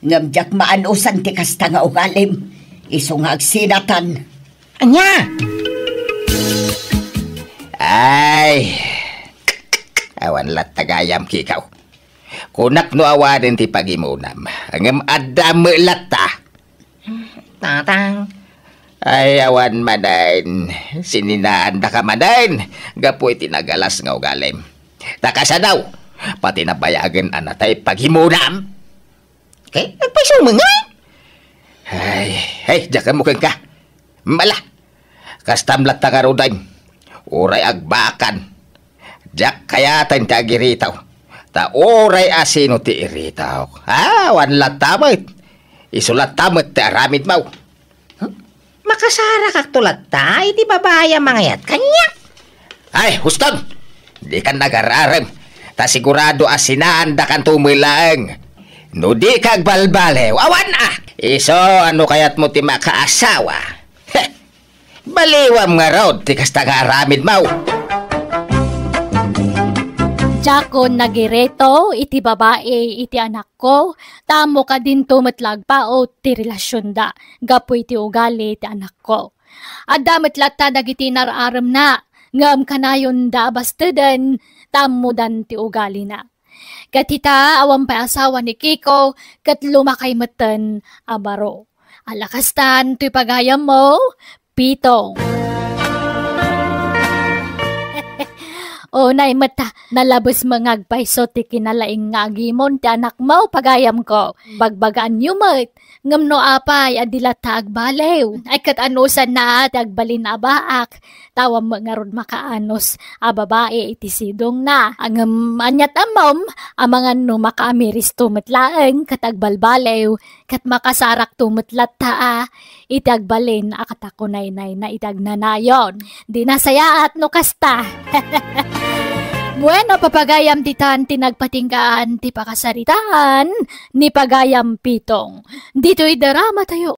Ngamjak maanusan ti kasta nga ugalim. Isungag sinatan. Anya? Ay, awan lat tagayam kikaw. Kunak no awarin ti pagimunam. Angam adam lata. Tatang. Ay, awan madain. Sininaan da ka madain. Gapoy tinagalas nga ugalim. Takasa daw. Pati nabayagan anatay paghimunam. Okay, nagpaisumangay. Ay, diyan mo ka. Mala. Kastamlat ta karuday. Uray agbakan. Diyak kaya tayo tagiritaw. Ta oray asino ti iritaw. Wan latamit. Isulat tamit ti aramid mau. Makasara kak tulat ta, iti babaya mangayat kanyak. Ay, huston. Di ka nagararem. Ta sigurado asinaan da kan tumilang. No di kag balbalew. Awan Iso, ano kayat mo ti makaasawa? Heh. Baliwam nga raw, ti kasta nga aramid mau. Jako nagireto, iti babae, iti anak ko, tamo ka din tumatlag pa o ti relasyon da, gapo iti ugali iti anak ko. Adamat lata dagiti nararam na, ngam kanayon da bastadan, tamo dan ti ugali na. Katita, awang pa asawa ni Kiko, kat lumakay matan, abaro. Alakastan, tuy pagayam mo, pitong. O nay mata, nalabos mangagpaiso ti kinalaing nga agimon ti anak mo pagayam ko. Bagbagaan nyo mat, ngamno apay adila ta agbalew. Ay kat anusan na ti agbalin abaak, tawam mga rod makaanos, babae iti sidong na. Ang anyat amom, amangan no makaamiris tumatlaeng kat agbalbalew, kat makasarak tumatlat ta iti agbalin akatakunay na itag nanayon. Di nasayaat no kasta. Bueno, papagayam titan tinagpatinggaan ti pakasaritaan ni pagayam pitong. Dito'y darama tayo.